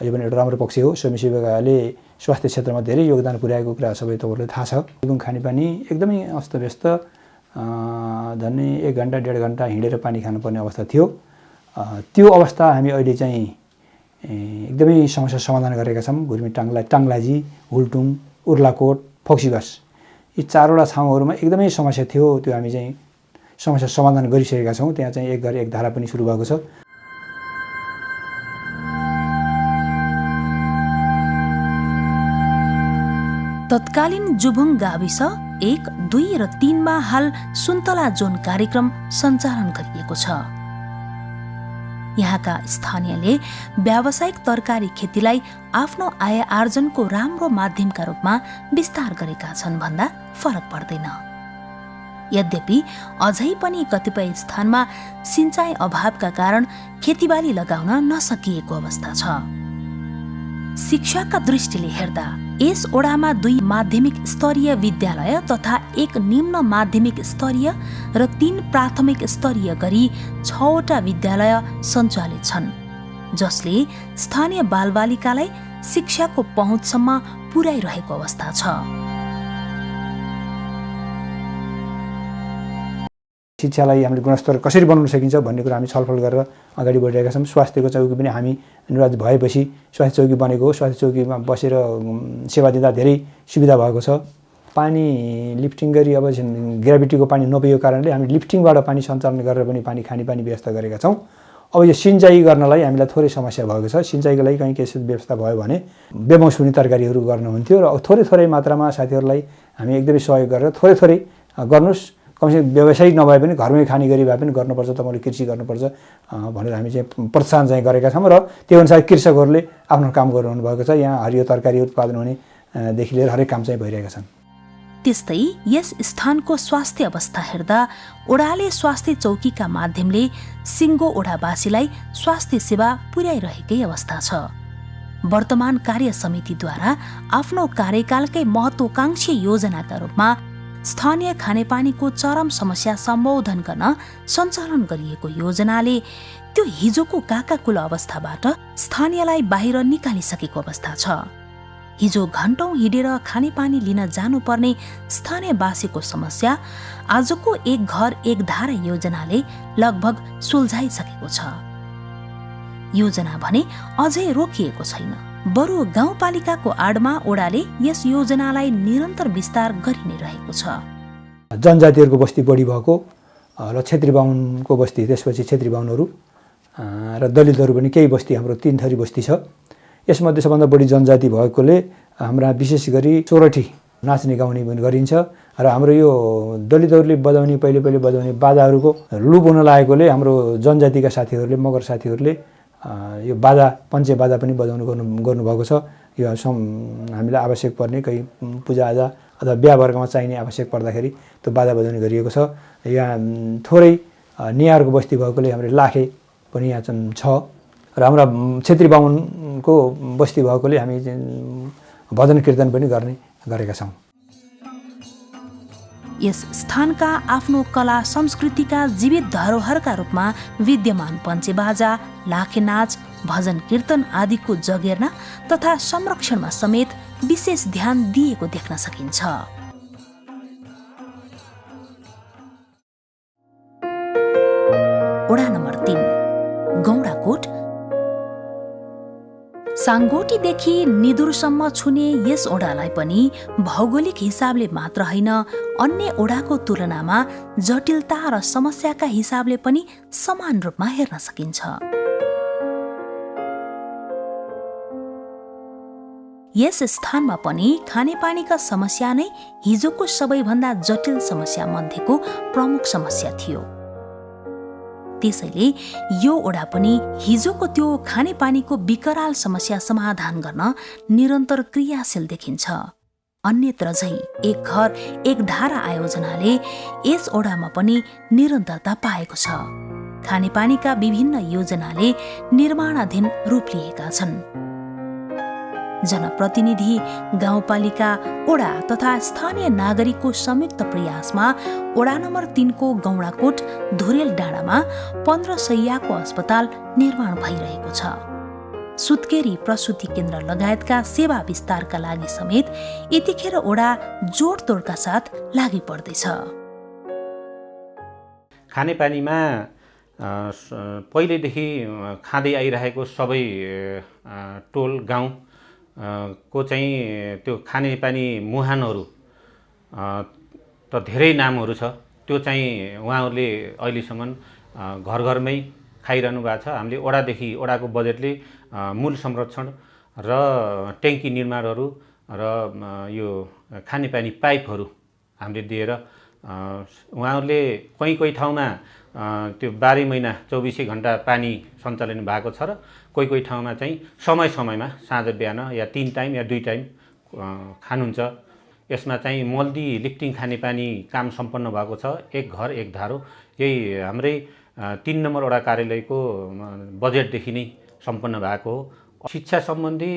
यो पनि एउटा राम्रो पक्ष हो। स्वयंसेवकहरूले स्वास्थ्य क्षेत्रमा धेरै योगदान पुर्याएको कुरा सबै तपाईँहरूलाई थाहा छ। जुबुङ खानेपानी एकदमै अस्तव्यस्त, झन्डै 1 घन्टा 1.5 घन्टा हिँडेर पानी खानुपर्ने अवस्था थियो। त्यो अवस्था हामी अहिले चाहिँ एकदमै समस्या समाधान गरेका छौँ। घुर्मी टाङ्लाजी, हुल्टुङ, उर्लाकोट, फोक्सीबास यी 4वटा ठाउँहरूमा एकदमै समस्या थियो। त्यो हामी चाहिँ समस्या समाधान गरिसकेका छौँ। त्यहाँ चाहिँ एक घर एक धारा पनि सुरु भएको छ। तत्कालीन जुबुङ गाविस 1, 2 र 3 मा हाल सुन्तला जोन कार्यक्रम सञ्चालन गरिएको छ। यहाँका स्थानीयले व्यावसायिक तरकारी खेतीलाई आफ्नो आय आर्जनको राम्रो माध्यमका रूपमा विस्तार गरेका छन् भन्दा फरक पर्दैन। यद्यपि अझै पनि कतिपय स्थानमा सिंचाइ अभावका कारण खेतीबाली लगाउन नसकिएको अवस्था छ। शिक्षाका दृष्टिले हेर्दा यस ओडामा 2 माध्यमिक स्तरीय विद्यालय तथा 1 निम्न माध्यमिक स्तरीय र 3 प्राथमिक स्तरीय गरी 6वटा विद्यालय सञ्चालित छन्, जसले स्थानीय बालबालिकालाई शिक्षाको पहुँचसम्म पुर्याइरहेको अवस्था छ। शिक्षालाई हामीले गुणस्तर कसरी बनाउन सकिन्छ भन्ने कुरा हामी छलफल गरेर अगाडि बढिरहेका छौँ। स्वास्थ्यको चौकी पनि हामी निर्वाचित भएपछि स्वास्थ्य चौकी बनेको हो। स्वास्थ्य चौकीमा बसेर सेवा दिँदा धेरै सुविधा भएको छ। पानी लिफ्टिङ गरी अब ग्राभिटीको पानी नपुगेको कारणले हामी लिफ्टिङबाट पानी सञ्चालन गरेर पनि खानेपानी व्यवस्था गरेका छौँ। अब यो सिँचाइ गर्नलाई हामीलाई थोरै समस्या भएको छ। सिँचाइको लागि कहीँ केही व्यवस्था भयो भने बेमौसमी तरकारीहरू गर्न हुन्थ्यो र थोरै मात्रामा साथीहरूलाई हामी एकदमै सहयोग गरेर थोरै गर्नुहोस्, कमसेकम व्यवसायिक नभए पनि घरमै खाने गरी भए पनि गर्नुपर्छ, तपाईँले कृषि गर्नुपर्छ भनेर हामी चाहिँ प्रोत्साहन चाहिँ गरेका छौँ र त्यो अनुसार कृषकहरूले आफ्नो काम गरिरहनु भएको छ। यहाँ हरियो तरकारी उत्पादन हुनेदेखि लिएर हरेक काम चाहिँ भइरहेका छन्। त्यस्तै यस स्थानको स्वास्थ्य अवस्था हेर्दा ओडाले स्वास्थ्य चौकीका माध्यमले सिङ्गो ओडावासीलाई स्वास्थ्य सेवा पुर्याइरहेकै अवस्था छ। वर्तमान कार्य समितिद्वारा आफ्नो कार्यकालकै महत्त्वकांक्षी योजनाका रूपमा स्थानीय खानेपानीको चरम समस्या सम्बोधन गर्न सञ्चालन गरिएको योजनाले त्यो हिजोको काकाकुलो अवस्थाबाट स्थानीयलाई बाहिर निकालिसकेको अवस्था छ। हिजो घण्टौं हिँडेर खानेपानी लिन जानुपर्ने स्थानीयवासीको समस्या आजको एक घर एक धारा योजनाले लगभग सुल्झाइसकेको छ। योजना भने अझै रोकिएको छैन, बरु गाउँपालिकाको आडमा ओडाले यस योजनालाई निरन्तर विस्तार गरि नै रहेको छ। जनजातिहरूको बस्ती बढी भएको र छेत्री बाहुनको बस्ती, त्यसपछि छेत्री बाहुनहरू र दलितहरू पनि केही बस्ती, हाम्रो 3 थरी बस्ती छ। यसमध्ये सबभन्दा बढी जनजाति भएकोले हाम्रा विशेष गरी सोरठी नाच्ने गाउने पनि गरिन्छ र हाम्रो यो दलितहरूले बजाउने पहिले बजाउने बाजाहरूको लुप हुन लागेकोले हाम्रो जनजातिका साथीहरूले, मगर साथीहरूले यो बाजा पञ्चे बाजा पनि बजाउनु गर्नुभएको छ। यो हामीलाई आवश्यक पर्ने कहीँ पूजाआजा अथवा बिहा वर्गमा चाहिने आवश्यक पर्दाखेरि त्यो बाजा बजाउने गरिएको छ। यहाँ थोरै नेहारको बस्ती भएकोले हाम्रो लाखे पनि यहाँ छ र हाम्रा छेत्री बाहुनको बस्ती भएकोले हामी भजन कीर्तन पनि गरेका छौँ। यस स्थानका आफ्नो कला संस्कृतिका जीवित धरोहरका रूपमा विद्यमान पञ्चेबाजा, लाखे नाच, भजन कीर्तन आदिको जगेर्ना तथा संरक्षणमा समेत विशेष ध्यान दिएको देख्न सकिन्छ। ओडा नम्बर 3 गौडाकोट। साङ्गोटीदेखि निदुरसम्म छुने यस ओडालाई पनि भौगोलिक हिसाबले मात्र होइन, अन्य ओडाको तुलनामा जटिलता र समस्याका हिसाबले पनि समान रूपमा हेर्न सकिन्छ। यस स्थानमा पनि खानेपानीका समस्या नै हिजोको सबैभन्दा जटिल समस्या मध्येको प्रमुख समस्या थियो। त्यसैले यो ओडा पनि हिजोको त्यो खानेपानीको विकराल समस्या समाधान गर्न निरन्तर क्रियाशील देखिन्छ। अन्यत्र झै एक घर एक धारा आयोजनाले यस ओडामा पनि निरन्तरता पाएको छ। खानेपानीका विभिन्न योजनाले निर्माणाधीन रूप लिएका छन्। जनप्रतिनिधि, गाउँपालिका, ओडा तथा स्थानीय नागरिकको संयुक्त प्रयासमा ओडा नम्बर 3 को गौडाकोट धुरेल डाँडामा 15 शैय्याको अस्पताल निर्माण भइरहेको छ। सुत्केरी प्रसुति केन्द्र लगायतका सेवा विस्तारका लागि समेत यतिखेर ओडा जोडतोडका साथ लागि पर्दैछ। खानेपानीमा पहिलेदेखि खाँदै आइरहेको सबै टोल गाउँ को चाहिँ त्यो खानेपानी मुहानहरू त धेरै नामहरू छ। त्यो चाहिँ उहाँहरूले अहिलेसम्म घर घरमै खाइरहनु भएको छ। हामीले ओडाको बजेटले मूल संरक्षण र ट्याङ्की निर्माणहरू र यो खानेपानी पाइपहरू हामीले दिएर उहाँहरूले कोही ठाउँमा त्यो 12 महिना 24 घण्टा पानी सञ्चालन भएको छ र कोही ठाउँमा चाहिँ समयमा साँझ बिहान या 3 टाइम या 2 टाइम खानुहुन्छ। यसमा चाहिँ मल्दी लिफ्टिङ खानेपानी काम सम्पन्न भएको छ। एक घर एक धारो, यही हाम्रै 3 नम्बर वडा कार्यालयको बजेटदेखि नै सम्पन्न भएको हो। शिक्षा सम्बन्धी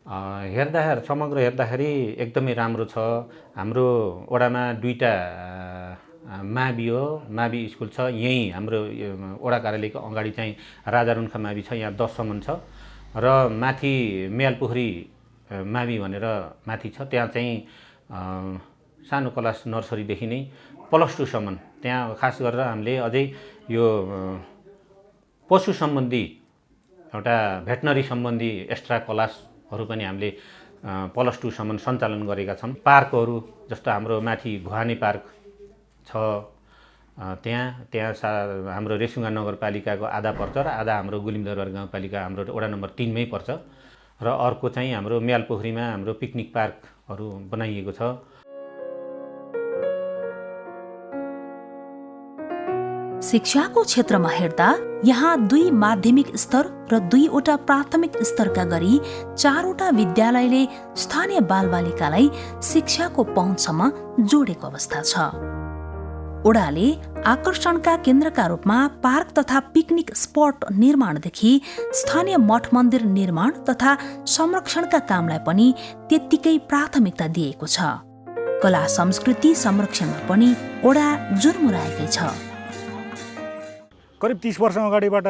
समग्र हेर्दाखेरि एकदमै राम्रो छ। हाम्रो वडामा 2टा मावि हो, मावि स्कुल छ। यहीँ हाम्रो वडा कार्यालयको अगाडि चाहिँ राजारुन्खा मावि छ, यहाँ 10सम्म छ। र माथि म्यालपोखरी मावि भनेर माथि छ, त्यहाँ चाहिँ सानो क्लास नर्सरीदेखि नै +2 सम्म। त्यहाँ खास गरेर हामीले अझै यो पशु सम्बन्धी एउटा भेटनरी सम्बन्धी एक्स्ट्रा क्लासहरू पनि हामीले +2 सम्म सञ्चालन गरेका छौँ। पार्कहरू जस्तो हाम्रो माथि भुवानी पार्क छ, त्यहाँ हाम्रो रेसुङ्गा नगरपालिकाको आधा पर्छ र आधा हाम्रो गुलिमदरबार गाउँपालिका हाम्रो वडा नम्बर 3मै पर्छ। र अर्को चाहिँ हाम्रो म्यालपोखरीमा हाम्रो पिकनिक पार्कहरू बनाइएको छ। शिक्षाको क्षेत्रमा हेर्दा यहाँ 2 माध्यमिक स्तर र 2वटा प्राथमिक स्तरका गरी 4वटा विद्यालयले स्थानीय बालबालिकालाई शिक्षाको पहुँचसम्म जोडेको अवस्था छ। ओडाले आकर्षणका केन्द्रका रूपमा पार्क तथा पिकनिक स्पट निर्माणदेखि स्थानीय मठ मन्दिर निर्माण तथा संरक्षणका कामलाई पनि त्यत्तिकै प्राथमिकता दिएको छ। कला संस्कृति संरक्षणमा पनि ओडा जुर्मुराएकै छ। करिब 30 वर्ष अगाडिबाट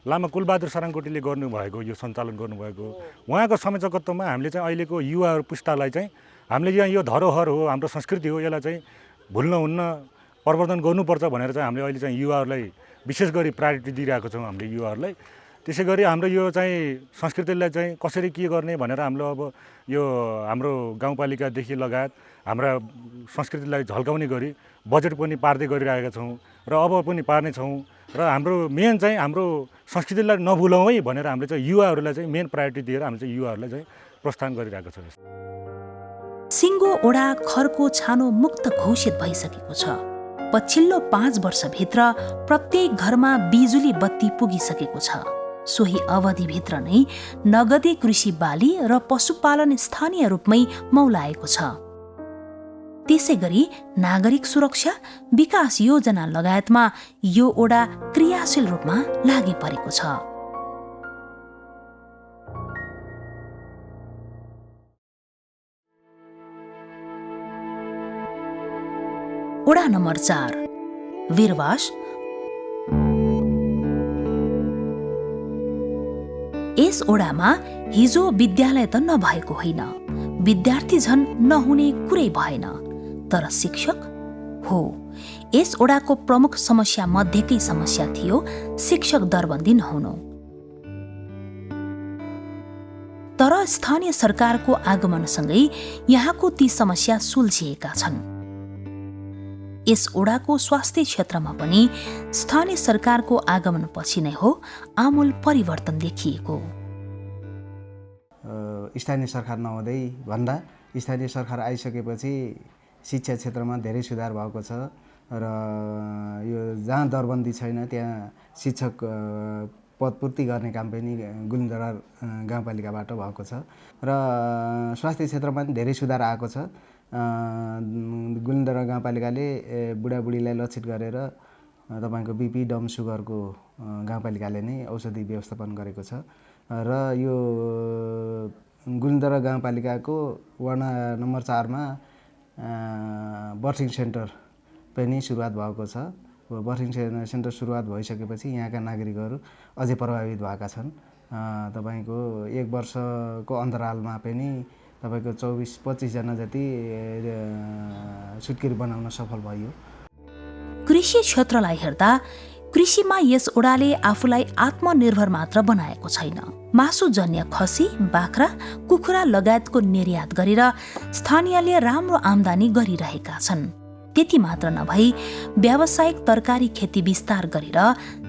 लामा कुलबहादुर सारङकोटीले गर्नुभएको यो सञ्चालन गर्नुभएको उहाँको संयोजकत्वमा हामीले चाहिँ अहिलेको युवा पुस्तालाई चाहिँ हामीले यहाँ यो धरोहर हो, हाम्रो संस्कृति हो, यसलाई चाहिँ भुल्न हुन्न, प्रवर्धन गर्नुपर्छ भनेर चाहिँ हामीले अहिले चाहिँ युवाहरूलाई विशेष गरी प्रायोरिटी दिइरहेको छौँ हामीले युवाहरूलाई। त्यसै गरी हाम्रो यो चाहिँ संस्कृतिलाई चाहिँ कसरी के गर्ने भनेर हामीले अब यो हाम्रो गाउँपालिकादेखि लगायत हाम्रा संस्कृतिलाई झल्काउने गरी बजेट पनि पार्दै गरिरहेका छौँ र अब पनि पार्ने छौँ। र हाम्रो मेन चाहिँ हाम्रो संस्कृतिलाई नभुलौँ है भनेर हामीले चाहिँ युवाहरूलाई चाहिँ मेन प्रायोरिटी दिएर हामीले चाहिँ युवाहरूलाई चाहिँ प्रोत्साहन गरिरहेको छौँ। सिङ्गो ओडा खरको छानो मुक्त घोषित भइसकेको छ। पछिल्लो 5 वर्षभित्र प्रत्येक घरमा बिजुली बत्ती पुगिसकेको छ। सोही अवधिभित्र नै नगदे कृषि बाली र पशुपालन स्थानीय रूपमै मौलाएको छ। त्यसै गरी नागरिक सुरक्षा विकास योजना लगायतमा यो ओडा क्रियाशील रूपमा लागि परेको छ। ओडा नम्बर 4 वीरवास। यस ओडामा हिजो विद्यालय त नभएको होइन, विद्यार्थी झन् नहुने कुरै भएन, तर शिक्षक हो। यस ओडाको प्रमुख समस्या मध्येकै समस्या थियो शिक्षक दरबन्दी नहुनु। तर स्थानीय सरकारको आगमनसँगै यहाँको ती समस्या सुल्झिएका छन्। यस ओडाको स्वास्थ्य क्षेत्रमा पनि स्थानीय सरकारको आगमनपछि नै हो आमूल परिवर्तन देखिएको। स्थानीय सरकार नहुँदै भन्दा स्थानीय सरकार आइसकेपछि शिक्षा क्षेत्रमा धेरै सुधार भएको छ र यो जहाँ दरबन्दी छैन त्यहाँ शिक्षक पदपूर्ति गर्ने काम पनि गुलिमदरबार गाउँपालिकाबाट भएको छ र स्वास्थ्य क्षेत्रमा पनि धेरै सुधार आएको छ। गुलिमदरबार गाउँपालिकाले बुढाबुढीलाई लक्षित गरेर तपाईँको बिपी डम सुगरको गाउँपालिकाले नै औषधि व्यवस्थापन गरेको छ र यो गुलिमदरबार गाउँपालिकाको वडा नम्बर 4मा बर्थिङ सेन्टर पनि सुरुवात भएको छ। बर्थिङ सेन्टर सुरुवात भइसकेपछि यहाँका नागरिकहरू अझै प्रभावित भएका छन्। तपाईँको 1 वर्षको अन्तरालमा पनि तपाईँको 24-25 जना जति सुत्केरी बनाउन सफल भयो। कृषि क्षेत्रलाई हेर्दा कृषिमा यस ओडाले आफूलाई आत्मनिर्भर मात्र बनाएको छैन। मासुजन्य खसी, बाख्रा, कुखुरा लगायतको निर्यात गरेर स्थानीयले राम्रो आम्दानी गरिरहेका छन्। त्यति मात्र नभई व्यावसायिक तरकारी खेती विस्तार गरेर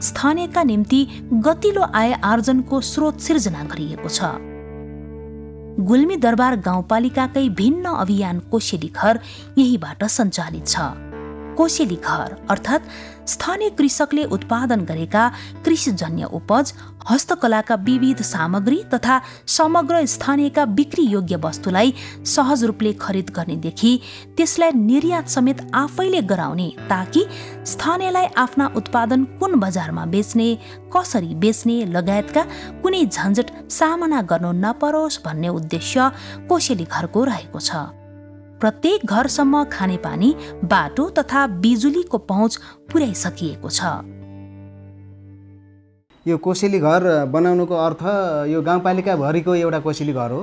स्थानीयका निम्ति गतिलो आय आर्जनको स्रोत सिर्जना गरिएको छ। गुल्मी दरबार गाउँपालिकाकै भिन्न अभियान कोसेली घर यहीबाट सञ्चालित छ। कोसेली घर अर्थात् स्थानीय कृषकले उत्पादन गरेका कृषिजन्य उपज, हस्तकलाका विविध सामग्री तथा समग्र स्थानीयका बिक्री योग्य वस्तुलाई सहज रूपले खरिद गर्नेदेखि त्यसलाई निर्यात समेत आफैले गराउने, ताकि स्थानीयलाई आफ्ना उत्पादन कुन बजारमा बेच्ने, कसरी बेच्ने लगायतका कुनै झन्झट सामना गर्नु नपरोस् भन्ने उद्देश्य कोसेली घरको रहेको छ। प्रत्येक घरसम्म खानेपानी, बाटो तथा बिजुलीको पहुँच पुर्याइसकिएको छ। यो कोसेली घर बनाउनुको अर्थ यो गाउँपालिकाभरिको एउटा कोसेली घर हो।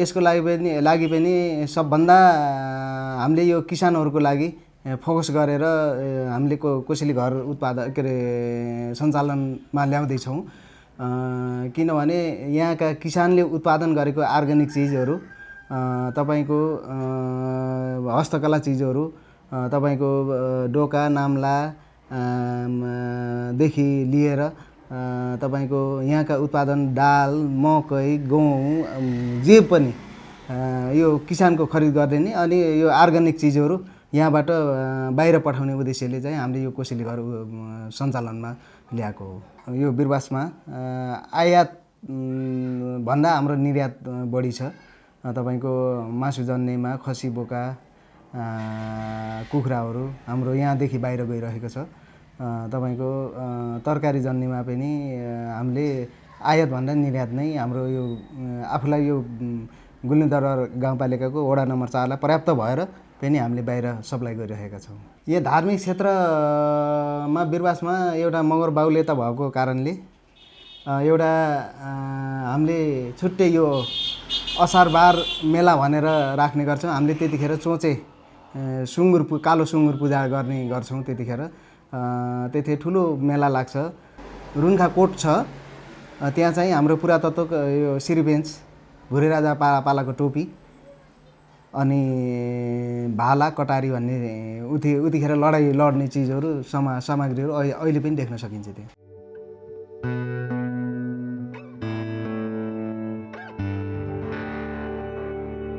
यसको लागि पनि सबभन्दा हामीले यो किसानहरूको लागि फोकस गरेर हामीले कोसेली घर के अरे सञ्चालनमा ल्याउँदैछौँ। किनभने यहाँका किसानले उत्पादन गरेको अर्ग्यानिक चिजहरू, तपाईको हस्तकला चिजहरू, तपाईको डोका नाम्ला देखि लिएर तपाईको यहाँका उत्पादन दाल, मकै, गहुँ जे पनि यो किसानको खरिद गर्ने नि, अनि यो अर्ग्यानिक चिजहरू यहाँबाट बाहिर पठाउने उद्देश्यले चाहिँ हामीले यो कोसेली घर सञ्चालनमा ल्याएको हो। यो बिरबासमा आयात भन्दा हाम्रो निर्यात बढी छ। तपाईको मासु जन्नेमा खसी बोका, कुखुराहरू हाम्रो यहाँदेखि बाहिर गइरहेको छ। तपाईको तरकारी जन्नेमा पनि हामीले आयात भन्दा निर्यात नै हाम्रो यो आफूलाई यो गुल्मीदरबार गाउँपालिकाको वडा नम्बर 4 लाई पर्याप्त भएर पनि हामीले बाहिर सप्लाई गरिरहेका छौँ। यो धार्मिक क्षेत्रमा बिरबासमा एउटा मगर बाहुल्यता भएको कारणले एउटा हामीले छुट्टै यो असार बार मेला भनेर राख्ने गर्छौँ। हामीले त्यतिखेर चोचे सुँगुर कालो सुँगुर पूजा गर्ने गर्छौँ। त्यति ठुलो मेला लाग्छ। रुन्खा कोट छ, त्यहाँ चाहिँ हाम्रो पुरातत्वको यो सिरिबेन्च, भुरे राजा पालाको टोपी, अनि भाला कटारी भन्ने उतिखेर लड्ने चिजहरू सामग्रीहरू अहिले पनि देख्न सकिन्छ त्यहाँ।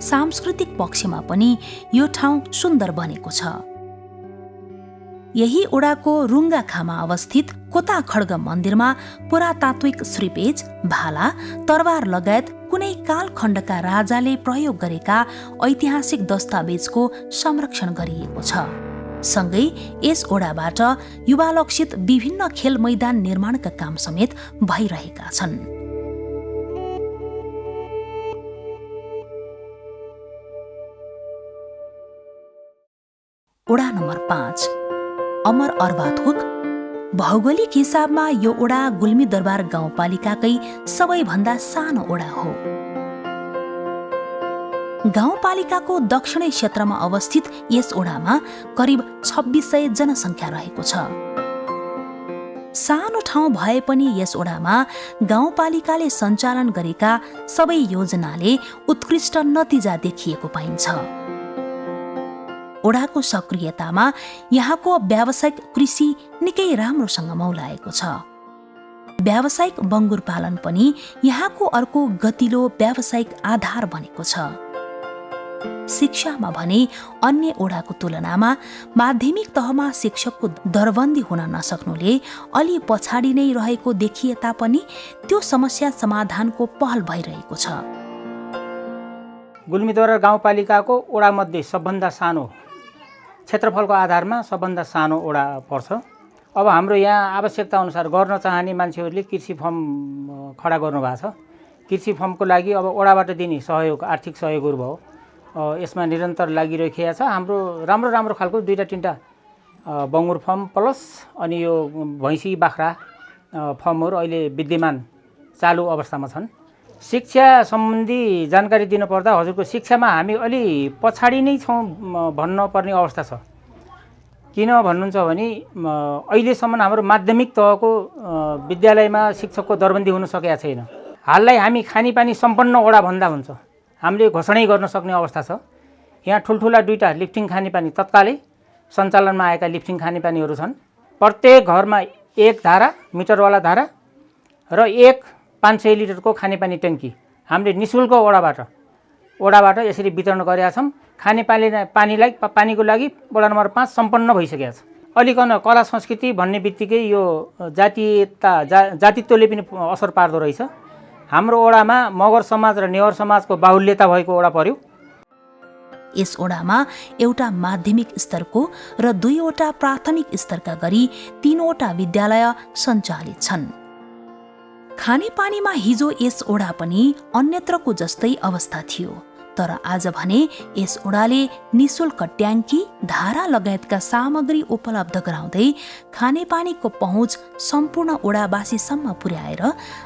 सांस्कृतिक पक्षमा पनि यो ठाउँ सुन्दर बनेको छ। यही ओडाको रुङ्गा खामा अवस्थित कोता खड्ग मन्दिरमा पुरातात्विक श्रीपेज, भाला, तरबार लगायत कुनै कालखण्डका राजाले प्रयोग गरेका ऐतिहासिक दस्तावेजको संरक्षण गरिएको छ। सँगै यस ओडाबाट युवालक्षित विभिन्न खेल मैदान निर्माणका काम समेत भइरहेका छन्। ओडा नम्बर 5 अमर अर्बाथोक। भौगोलिक हिसाबमा यो ओडा गुल्मीदरबार गाउँपालिकाकै सबैभन्दा सानो ओडा हो। गाउँपालिकाको दक्षिणी क्षेत्रमा अवस्थित यस ओडामा करिब 2600 जनसङ्ख्या रहेको छ। सानो ठाउँ भए पनि यस ओडामा गाउँपालिकाले सञ्चालन गरेका सबै योजनाले उत्कृष्ट नतिजा देखिएको पाइन्छ। ओडाको सक्रियतामा यहाँको व्यावसायिक कृषि निकै राम्रोसँग मौलाएको छ। व्यावसायिक बङ्गुर पालन पनि यहाँको अर्को गतिलो व्यावसायिक आधार बनेको छ। शिक्षामा भने अन्य ओडाको तुलनामा माध्यमिक तहमा शिक्षकको दरबन्दी हुन नसक्नुले अलि पछाडि नै रहेको देखिए तापनि त्यो समस्या समाधानको पहल भइरहेको छ। गुल्मीदरबार गाउँपालिकाको ओडामध्ये सबभन्दा सानो, क्षेत्रफलको आधारमा सबभन्दा सानो ओडा पर्छ। अब हाम्रो यहाँ आवश्यकता अनुसार गर्न चाहने मान्छेहरूले कृषि फर्म खडा गर्नुभएको छ। कृषि फर्मको लागि अब ओडाबाट दिने सहयोग, आर्थिक सहयोगहरू भयो, यसमा निरन्तर लागिरहेको छ। हाम्रो राम्रो खालको 2-3टा बङ्गुर फर्म प्लस अनि यो भैँसी बाख्रा फर्महरू अहिले विद्यमान चालु अवस्थामा छन्। शिक्षा सम्बन्धी जानकारी दिनुपर्दा हजुरको शिक्षामा हामी अलि पछाडि नै छौँ भन्न पर्ने अवस्था छ। किन भन्नुहुन्छ भने अहिलेसम्म हाम्रो माध्यमिक तहको विद्यालयमा शिक्षकको दरबन्दी हुन सकेका छैन। हाललाई हामी खानेपानी सम्पन्न ओडा भन्दा हुन्छ। हामीले घोषणै गर्न सक्ने अवस्था छ। यहाँ ठुल्ठुला 2टा लिफ्टिङ खानेपानी तत्कालै सञ्चालनमा आएका लिफ्टिङ खानेपानीहरू छन्। प्रत्येक घरमा 1 धारा, मिटरवाला धारा र 1 500 लिटरको खानेपानी ट्याङ्की हामीले निःशुल्क ओडाबाट ओडाबाट यसरी वितरण गरेका छौँ। पानीलाई पानीको लागि वडा नम्बर 5 सम्पन्न भइसकेको छ। अलिकन कला संस्कृति भन्ने बित्तिकै यो जातित्वले पनि असर पार्दो रहेछ। हाम्रो ओडामा मगर समाज र नेवार समाजको बाहुल्यता भएको ओडा पर्यो। यस ओडामा एउटा माध्यमिक स्तरको र 2वटा प्राथमिक स्तरका गरी 3वटा विद्यालय सञ्चालित छन्। खानेपानीमा हिजो यस ओडा पनि अन्यत्रको जस्तै अवस्था थियो, तर आज भने यस ओडाले निशुल्क ट्याङ्की, धारा लगायतका सामग्री उपलब्ध गराउँदै खानेपानीको पहुँच सम्पूर्ण ओडावासीसम्म पुर्याएर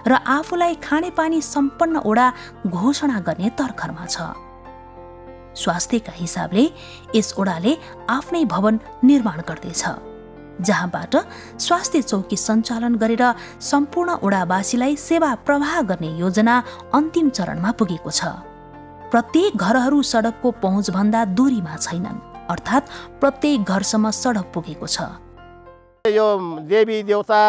र आफूलाई खानेपानी सम्पन्न ओडा घोषणा गर्ने तर्खरमा छ। स्वास्थ्यका हिसाबले यस ओडाले आफ्नै भवन निर्माण गर्दैछ, जहाँबाट स्वास्थ्य चौकी सञ्चालन गरेर सम्पूर्ण ओडावासीलाई सेवा प्रवाह गर्ने योजना अन्तिम चरणमा पुगेको छ। प्रत्येक घरहरू सडकको पहुँचभन्दा दूरीमा छैनन्, अर्थात् प्रत्येक घरसम्म सडक पुगेको छ। यो देवी देवता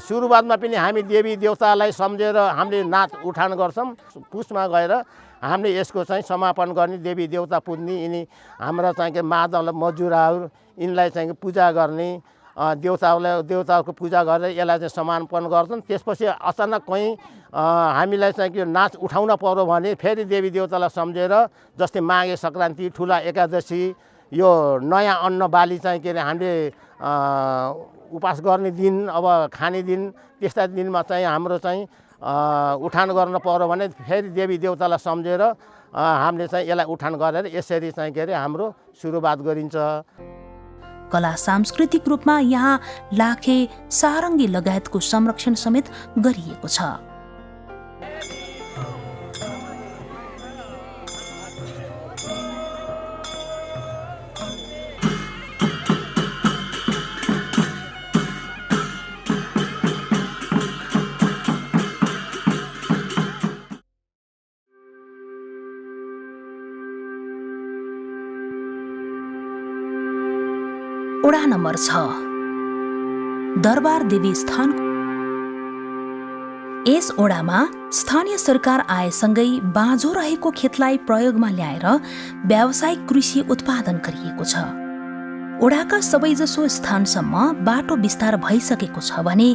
सुरुवातमा पनि हामी देवी देवतालाई सम्झेर हामीले नाच उठान गर्छौँ। पुसमा गएर हामीले यसको चाहिँ समापन गर्ने, देवी देवता पुज्ने, यिनी हाम्रा चाहिँ मादल मजुराहरू यिनलाई चाहिँ पूजा गर्ने, देवताको पूजा गरेर यसलाई चाहिँ समापन गर्छन्। त्यसपछि अचानक कहीँ हामीलाई चाहिँ के नाच उठाउन पर्यो भने फेरि देवी देवतालाई सम्झेर, जस्तै माघे सङ्क्रान्ति, ठुला एकादशी, यो नयाँ अन्न बाली चाहिँ के अरे हामीले उपास गर्ने दिन, अब खाने दिन, त्यस्ता दिनमा चाहिँ हाम्रो चाहिँ उठान गर्न पर्यो भने फेरि देवी देवतालाई सम्झेर हामीले चाहिँ यसलाई उठान गरेर यसरी चाहिँ के अरे हाम्रो सुरुवात गरिन्छ। कला सांस्कृतिक रूपमा यहाँ लाखे, सारङ्गी लगायतको संरक्षण समेत गरिएको छ। ओडा नम्बर 6 दरबार देवी स्थान। यस ओडामा स्थानीय सरकार आएसँगै बाँझो रहेको खेतलाई प्रयोगमा ल्याएर व्यावसायिक कृषि उत्पादन गरिएको छ। ओडाका सबैजसो स्थानसम्म बाटो विस्तार भइसकेको छ भने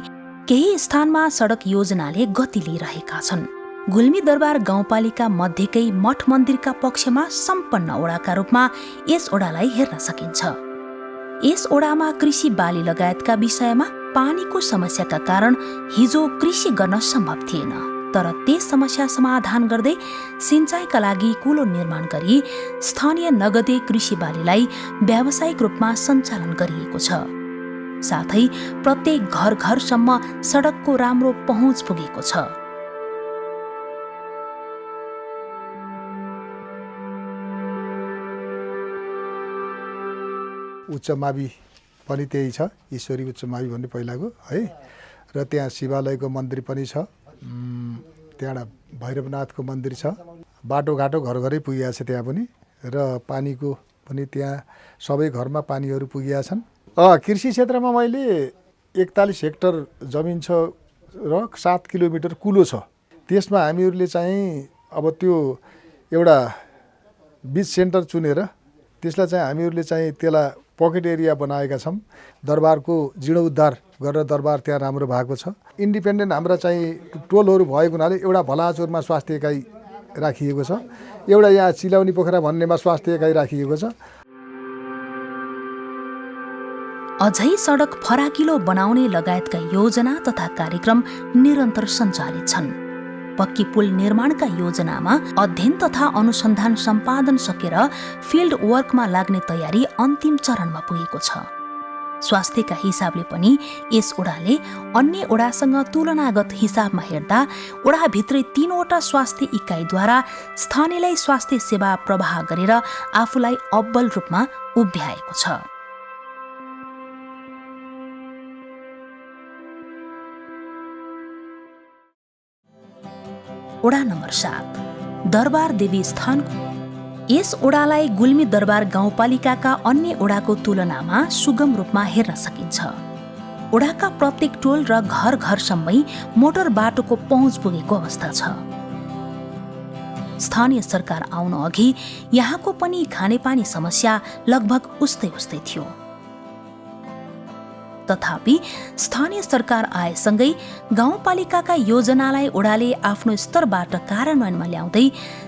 केही स्थानमा सडक योजनाले गति लिइरहेका छन्। गुल्मी दरबार गाउँपालिका मध्येकै मठ मन्दिरका पक्षमा सम्पन्न ओडाका रूपमा यस ओडालाई हेर्न सकिन्छ। यस ओडामा कृषि बाली लगायतका विषयमा पानीको समस्याका कारण हिजो कृषि गर्न सम्भव थिएन, तर त्यस समस्या समाधान गर्दै सिंचाइका लागि कुलो निर्माण गरी स्थानीय नगदे कृषि बालीलाई व्यावसायिक रूपमा सञ्चालन गरिएको छ। साथै प्रत्येक घर घरसम्म सडकको राम्रो पहुँच पुगेको छ। उच्च मावि पनि त्यही छ, ईश्वरी उच्च मावि भन्ने पहिलाको है, र त्यहाँ शिवालयको मन्दिर पनि छ, त्यहाँ भैरवनाथको मन्दिर छ, बाटोघाटो घर घरै पुगेको छ त्यहाँ पनि, र पानीको पनि त्यहाँ सबै घरमा पानीहरू पुगेका छन्। कृषि क्षेत्रमा मैले 41 हेक्टर जमिन छ र 7 किलोमिटर कुलो छ। त्यसमा हामीहरूले चाहिँ अब त्यो एउटा बीज सेन्टर चुनेर त्यसलाई चाहिँ हामीहरूले चाहिँ त्यसलाई पकेट एरिया बनाएका छौँ। दरबारको जीर्णोद्धार गरेर दरबार त्यहाँ राम्रो भएको छ। इन्डिपेन्डेन्ट हाम्रा चाहिँ टोलहरू भएको हुनाले एउटा भलाचोरमा स्वास्थ्य एकाइ राखिएको छ, एउटा यहाँ चिलाउनी पोखरा भन्नेमा स्वास्थ्य एकाइ राखिएको छ। अझै सडक फराकिलो बनाउने लगायतका योजना तथा कार्यक्रम निरन्तर सञ्चालित छन्। पक्की पुल निर्माणका योजनामा अध्ययन तथा अनुसन्धान सम्पादन सकेर फिल्ड वर्कमा लाग्ने तयारी अन्तिम चरणमा पुगेको छ। स्वास्थ्यका हिसाबले पनि यस ओडाले अन्य ओडासँग तुलनागत हिसाबमा हेर्दा ओडाभित्रै 3वटा स्वास्थ्य इकाइद्वारा स्थानीयलाई स्वास्थ्य सेवा प्रवाह गरेर आफूलाई अब्बल रूपमा उभ्याएको छ। ओडा नम्बर 7 दरबार देवी स्थान। यस ओडालाई गुल्मी दरबार गाउँपालिकाका अन्य ओडाको तुलनामा सुगम रूपमा हेर्न सकिन्छ। ओडाका प्रत्येक टोल र घर घरसम्मै मोटर बाटोको पहुँच पुगेको अवस्था छ। स्थानीय सरकार आउन अघि यहाँको पनि खानेपानी समस्या लगभग उस्तै थियो। तथापि स्थानीय सरकार आएसँगै गाउँपालिकाका योजनालाई ओडाले आफ्नो स्तरबाट कार्यान्वयनमा ल्याउँदै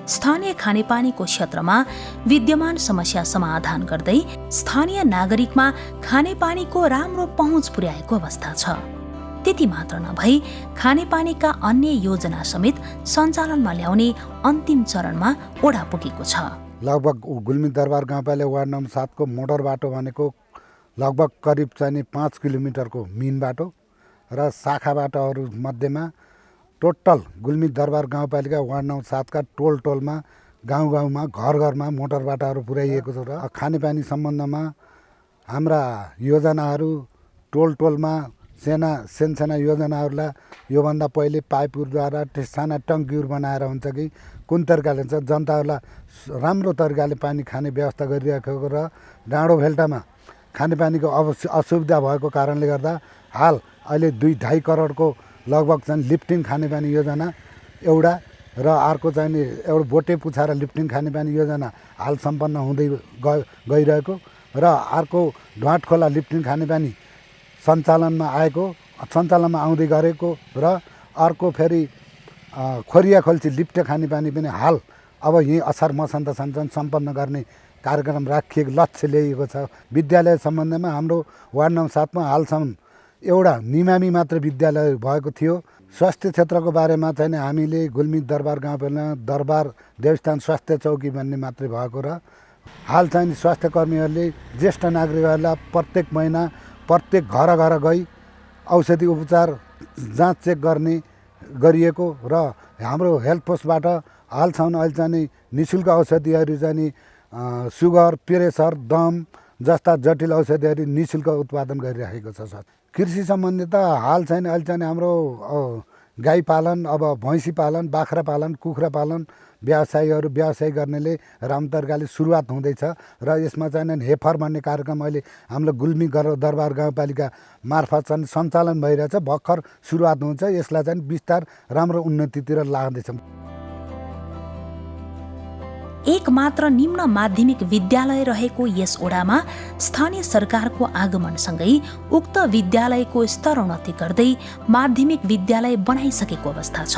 स्थानीय खानेपानीको क्षेत्रमा विद्यमान समस्या समाधान गर्दै स्थानीय नागरिकमा खानेपानीको राम्रो पहुँच पुर्याएको अवस्था छ। त्यति मात्र नभई खानेपानीका अन्य योजना समेत सञ्चालनमा ल्याउने अन्तिम चरणमा ओडा पुगेको छ। लगभग गुल्मी दरबार गाउँपालिका वार्ड नम्बर 7 को मोटर बाटो भनेको लगभग करिब चाहिँ 5 किलोमिटरको मेन बाटो र शाखा बाटोहरू मध्येमा टोटल गुल्मी दरबार गाउँपालिका वार्ड नम्बर 7 का टोलमा गाउँमा घरमा मोटर बाटोहरू पुर्याइएको छ र खानेपानी सम्बन्धमा हाम्रा योजनाहरू टोलमा साना योजनाहरूलाई योभन्दा पहिले पाइपद्वारा साना टङ्कीहरू बनाएर हुन्छ कि कुन तरिकाले हुन्छ जनताहरूलाई राम्रो तरिकाले पानी खाने व्यवस्था गरिरहेको र डाँडो भेल्टामा खानेपानीको असुविधा भएको कारणले गर्दा हाल अहिले 2.5 करोडको लगभग चाहिँ लिफ्टिङ खानेपानी योजना एउटा र अर्को चाहिँ एउटा बोटे पुछारा लिफ्टिङ खानेपानी योजना हाल सम्पन्न हुँदै गइरहेको र अर्को ढुवाट खोला लिफ्टिङ खानेपानी सञ्चालनमा आउँदै गरेको र अर्को फेरि खोरिया खोल्ची लिफ्ट खानेपानी पनि हाल अब यही असार मसान्तसम्म सम्पन्न गर्ने कार्यक्रम राखिएको लक्ष्य ल्याइएको छ। विद्यालय सम्बन्धमा हाम्रो वार्ड नम्बर 7 मा हालसम्म एउटा निमामी मात्र विद्यालय भएको थियो। स्वास्थ्य क्षेत्रको बारेमा चाहिँ हामीले गुल्मी दरबार गाउँपालिका दरबार देवस्थान स्वास्थ्य चौकी भन्ने मात्रै भएको र हाल चाहिँ स्वास्थ्य कर्मीहरूले ज्येष्ठ नागरिकहरूलाई प्रत्येक महिना प्रत्येक घर गई औषधि उपचार जाँच चेक गरिएको र हाम्रो हेल्थ पोस्टबाट हालसम्म अहिले चाहिँ निःशुल्क औषधिहरू चाहिँ सुगर प्रेसर दम जस्ता जटिल औषधिहरू निःशुल्क उत्पादन गरिरहेको छ। कृषि सम्बन्धी त हाल चाहिँ अहिले चाहिँ हाम्रो गाई पालन अब भैँसी पालन बाख्रा पालन कुखुरा पालन व्यवसाय गर्नेले राम्रो तरिकाले सुरुवात हुँदैछ र यसमा चाहिँ हेफर भन्ने कार्यक्रम अहिले हाम्रो गुल्मी दरबार गाउँपालिका मार्फत चाहिँ सञ्चालन भइरहेछ। भर्खर सुरुवात हुन्छ। यसलाई चाहिँ विस्तार राम्रो उन्नतितिर लाग्दैछ। एक मात्र निम्न माध्यमिक विद्यालय रहेको यस ओडामा स्थानीय सरकारको आगमनसँगै उक्त विद्यालयको स्तरोन्नति गर्दै माध्यमिक विद्यालय बनाइसकेको अवस्था छ।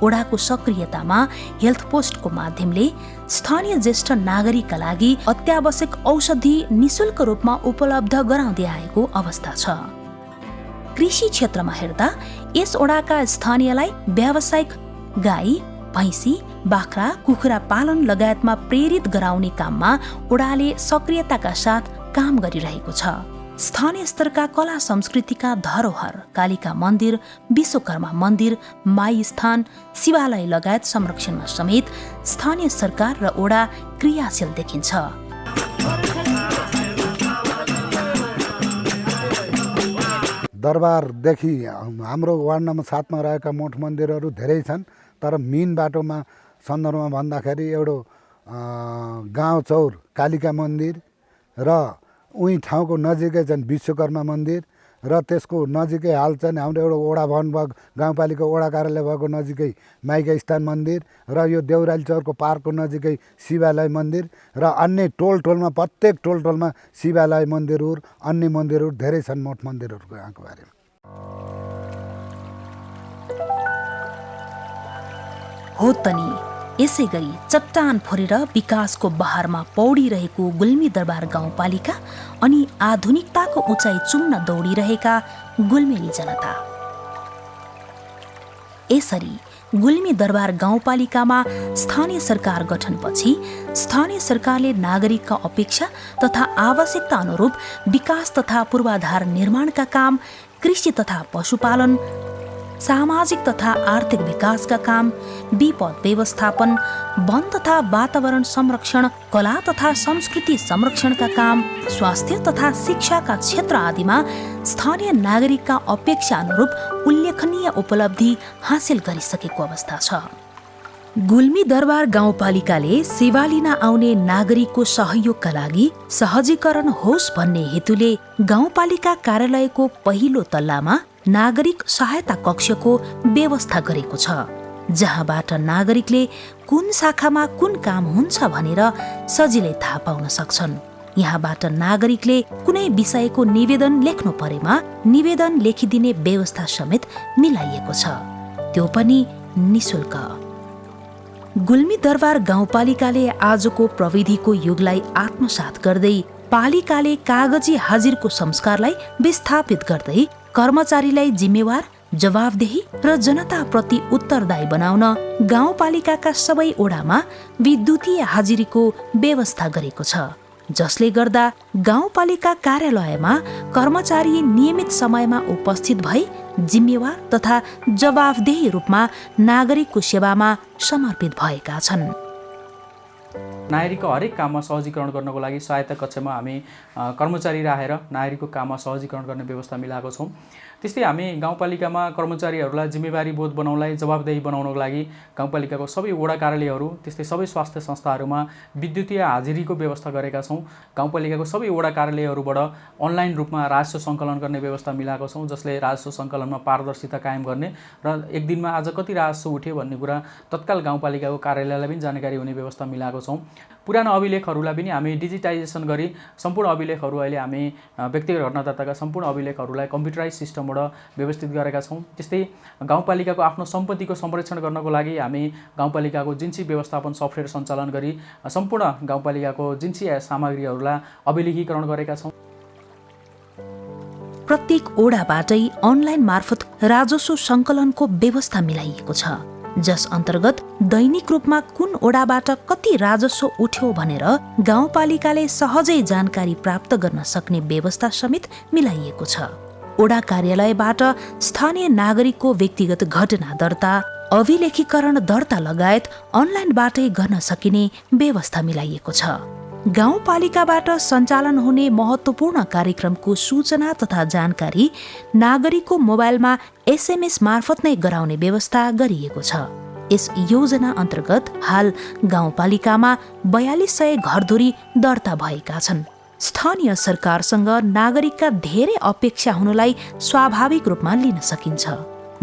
ओडाको सक्रियतामा हेल्थ पोस्टको माध्यमले स्थानीय ज्येष्ठ नागरिकका लागि अत्यावश्यक औषधि निःशुल्क रूपमा उपलब्ध गराउँदै आएको अवस्था छ। कृषि क्षेत्रमा हेर्दा यस ओडाका स्थानीयलाई व्यावसायिक गाई भैँसी बाख्रा कुखुरा पालन लगायतमा प्रेरित गराउने काममा ओडाले सक्रियताका साथ काम गरिरहेको छ। स्थानीय स्तरका कला संस्कृतिका धरोहर कालिका मन्दिर विश्वकर्मा मन्दिर माई स्थान शिवालय लगायत संरक्षणमा समेत स्थानीय सरकार र ओडा क्रियाशील देखिन्छ। दरबारदेखि हाम्रो वार्ड नम्बर 7 मा रहेका मठ मन्दिरहरू धेरै छन् तर मेन बाटोमा सन्दर्भमा भन्दाखेरि एउटा गाउँ चौर कालिका मन्दिर र उही ठाउँको नजिकै चाहिँ विश्वकर्मा मन्दिर र त्यसको नजिकै हाल चाहिँ हाम्रो एउटा ओडा भवन गाउँपालिका ओडा कार्यालय भएको नजिकै माइका स्थान मन्दिर र यो देउराली चौरको पार्कको नजिकै शिवालय मन्दिर र अन्य टोलमा प्रत्येक टोलमा शिवालय मन्दिरहरू अन्य मन्दिरहरू धेरै छन् मठ मन्दिरहरूको यहाँको बारेमा। हो तनी यसै गरी चट्टान फोरेर विकासको बहारमा पौडिरहेको गुल्मी दरबार गाउँपालिका अनि आधुनिकताको उचाइ चुम्न दौडिरहेका गुल्मेली जनता। यसरी गुल्मी दरबार गाउँपालिकामा स्थानीय सरकार गठनपछि स्थानीय सरकारले नागरिकका अपेक्षा तथा आवश्यकता अनुरूप विकास तथा पूर्वाधार निर्माणका काम, कृषि तथा पशुपालन, सामाजिक तथा आर्थिक विकासका काम, विपद व्यवस्थापन, वन तथा वातावरण संरक्षण, कला तथा संस्कृति संरक्षणका काम, स्वास्थ्य तथा शिक्षाका क्षेत्र आदिमा स्थानीय नागरिकका अपेक्षा अनुरूप उल्लेखनीय उपलब्धि हासिल गरिसकेको अवस्था छ। गुल्मी दरबार गाउँपालिकाले सेवा लिन आउने नागरिकको सहयोगका लागि सहजीकरण होस् भन्ने हेतुले गाउँपालिका कार्यालयको पहिलो तल्लामा नागरिक सहायता कक्षको व्यवस्था गरेको छ। जहाँबाट नागरिकले कुन शाखामा कुन काम हुन्छ भनेर सजिलै थाहा पाउन सक्छन्। यहाँबाट नागरिकले कुनै विषयको निवेदन लेख्नु परेमा निवेदन लेखिदिने व्यवस्था समेत मिलाइएको छ, त्यो पनि निशुल्क। गुल्मी दरबार गाउँपालिकाले आजको प्रविधिको युगलाई आत्मसात गर्दै पालिकाले कागजी हाजिरको संस्कारलाई विस्थापित गर्दै कर्मचारीलाई जिम्मेवार, जवाबदेही र जनताप्रति उत्तरदायी बनाउन गाउँपालिकाका सबै ओडामा विद्युतीय हाजिरीको व्यवस्था गरेको छ, जसले गर्दा गाउँपालिका कार्यालयमा कर्मचारी नियमित समयमा उपस्थित भई जिम्मेवार तथा जवाबदेही रूपमा नागरिकको सेवामा समर्पित भएका छन्। नागरिकको हरेक काममा सहजीकरण गर्नको लागि सहायता कक्षमा हामी कर्मचारी राखेर नागरिकको काममा सहजीकरण गर्ने व्यवस्था मिलाएको छौँ। त्यस्तै हामी गाउँपालिकामा कर्मचारीहरूलाई जिम्मेवारी बोध बनाउनलाई, जवाबदेही बनाउनको लागि गाउँपालिकाको सबै वडा कार्यालयहरू त्यस्तै सबै स्वास्थ्य संस्थाहरूमा विद्युतीय हाजिरीको व्यवस्था गरेका छौँ। गाउँपालिकाको सबै वडा कार्यालयहरूबाट अनलाइन रूपमा राजस्व सङ्कलन गर्ने व्यवस्था मिलाएको छौँ, जसले राजस्व सङ्कलनमा पारदर्शिता कायम गर्ने र एक दिनमा आज कति राजस्व उठ्यो भन्ने कुरा तत्काल गाउँपालिकाको कार्यालयलाई पनि जानकारी हुने व्यवस्था मिलाएको छौँ। पुरानो अभिलेखहरूलाई पनि हामी डिजिटाइजेसन गरी सम्पूर्ण अभिलेखहरू अहिले हामी व्यक्तिगत घटनादर्ताका सम्पूर्ण अभिलेखहरूलाई कम्प्युटराइज सिस्टमबाट व्यवस्थित गरेका छौँ। त्यस्तै गाउँपालिकाको आफ्नो सम्पत्तिको संरक्षण गर्नको लागि हामी गाउँपालिकाको जिन्सी व्यवस्थापन सफ्टवेयर सञ्चालन गरी सम्पूर्ण गाउँपालिकाको जिन्सी सामग्रीहरूलाई अभिलेखीकरण गरेका छौँ। प्रत्येक ओडाबाटै अनलाइन मार्फत राजस्व सङ्कलनको व्यवस्था मिलाइएको छ, जस अन्तर्गत दैनिक रूपमा कुन ओडाबाट कति राजस्व उठ्यो भनेर गाउँपालिकाले सहजै जानकारी प्राप्त गर्न सक्ने व्यवस्था समेत मिलाइएको छ। ओडा कार्यालयबाट स्थानीय नागरिकको व्यक्तिगत घटना दर्ता, अभिलेखीकरण दर्ता लगायत अनलाइनबाटै गर्न सकिने व्यवस्था मिलाइएको छ। गाउँपालिकाबाट सञ्चालन हुने महत्त्वपूर्ण कार्यक्रमको सूचना तथा जानकारी नागरिकको मोबाइलमा SMS मार्फत नै गराउने व्यवस्था गरिएको छ। यस योजना अन्तर्गत हाल गाउँपालिकामा 4200 घरधुरी दर्ता भएका छन्। स्थानीय सरकारसँग नागरिकका धेरै अपेक्षा हुनुलाई स्वाभाविक रूपमा लिन सकिन्छ।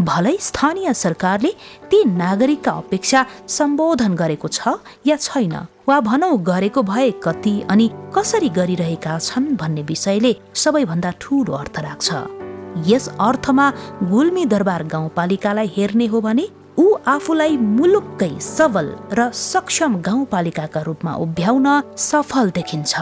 भलै स्थानीय सरकारले ती नागरिकका अपेक्षा सम्बोधन गरेको छ या छैन, वा भनौँ गरेको भए कति अनि कसरी गरिरहेका छन् भन्ने विषयले सबैभन्दा ठूलो अर्थ राख्छ। यस अर्थमा गुल्मी दरबार गाउँपालिकालाई हेर्ने हो भने ऊ आफूलाई मुलुककै सबल र सक्षम गाउँपालिकाका रूपमा उभ्याउन सफल देखिन्छ।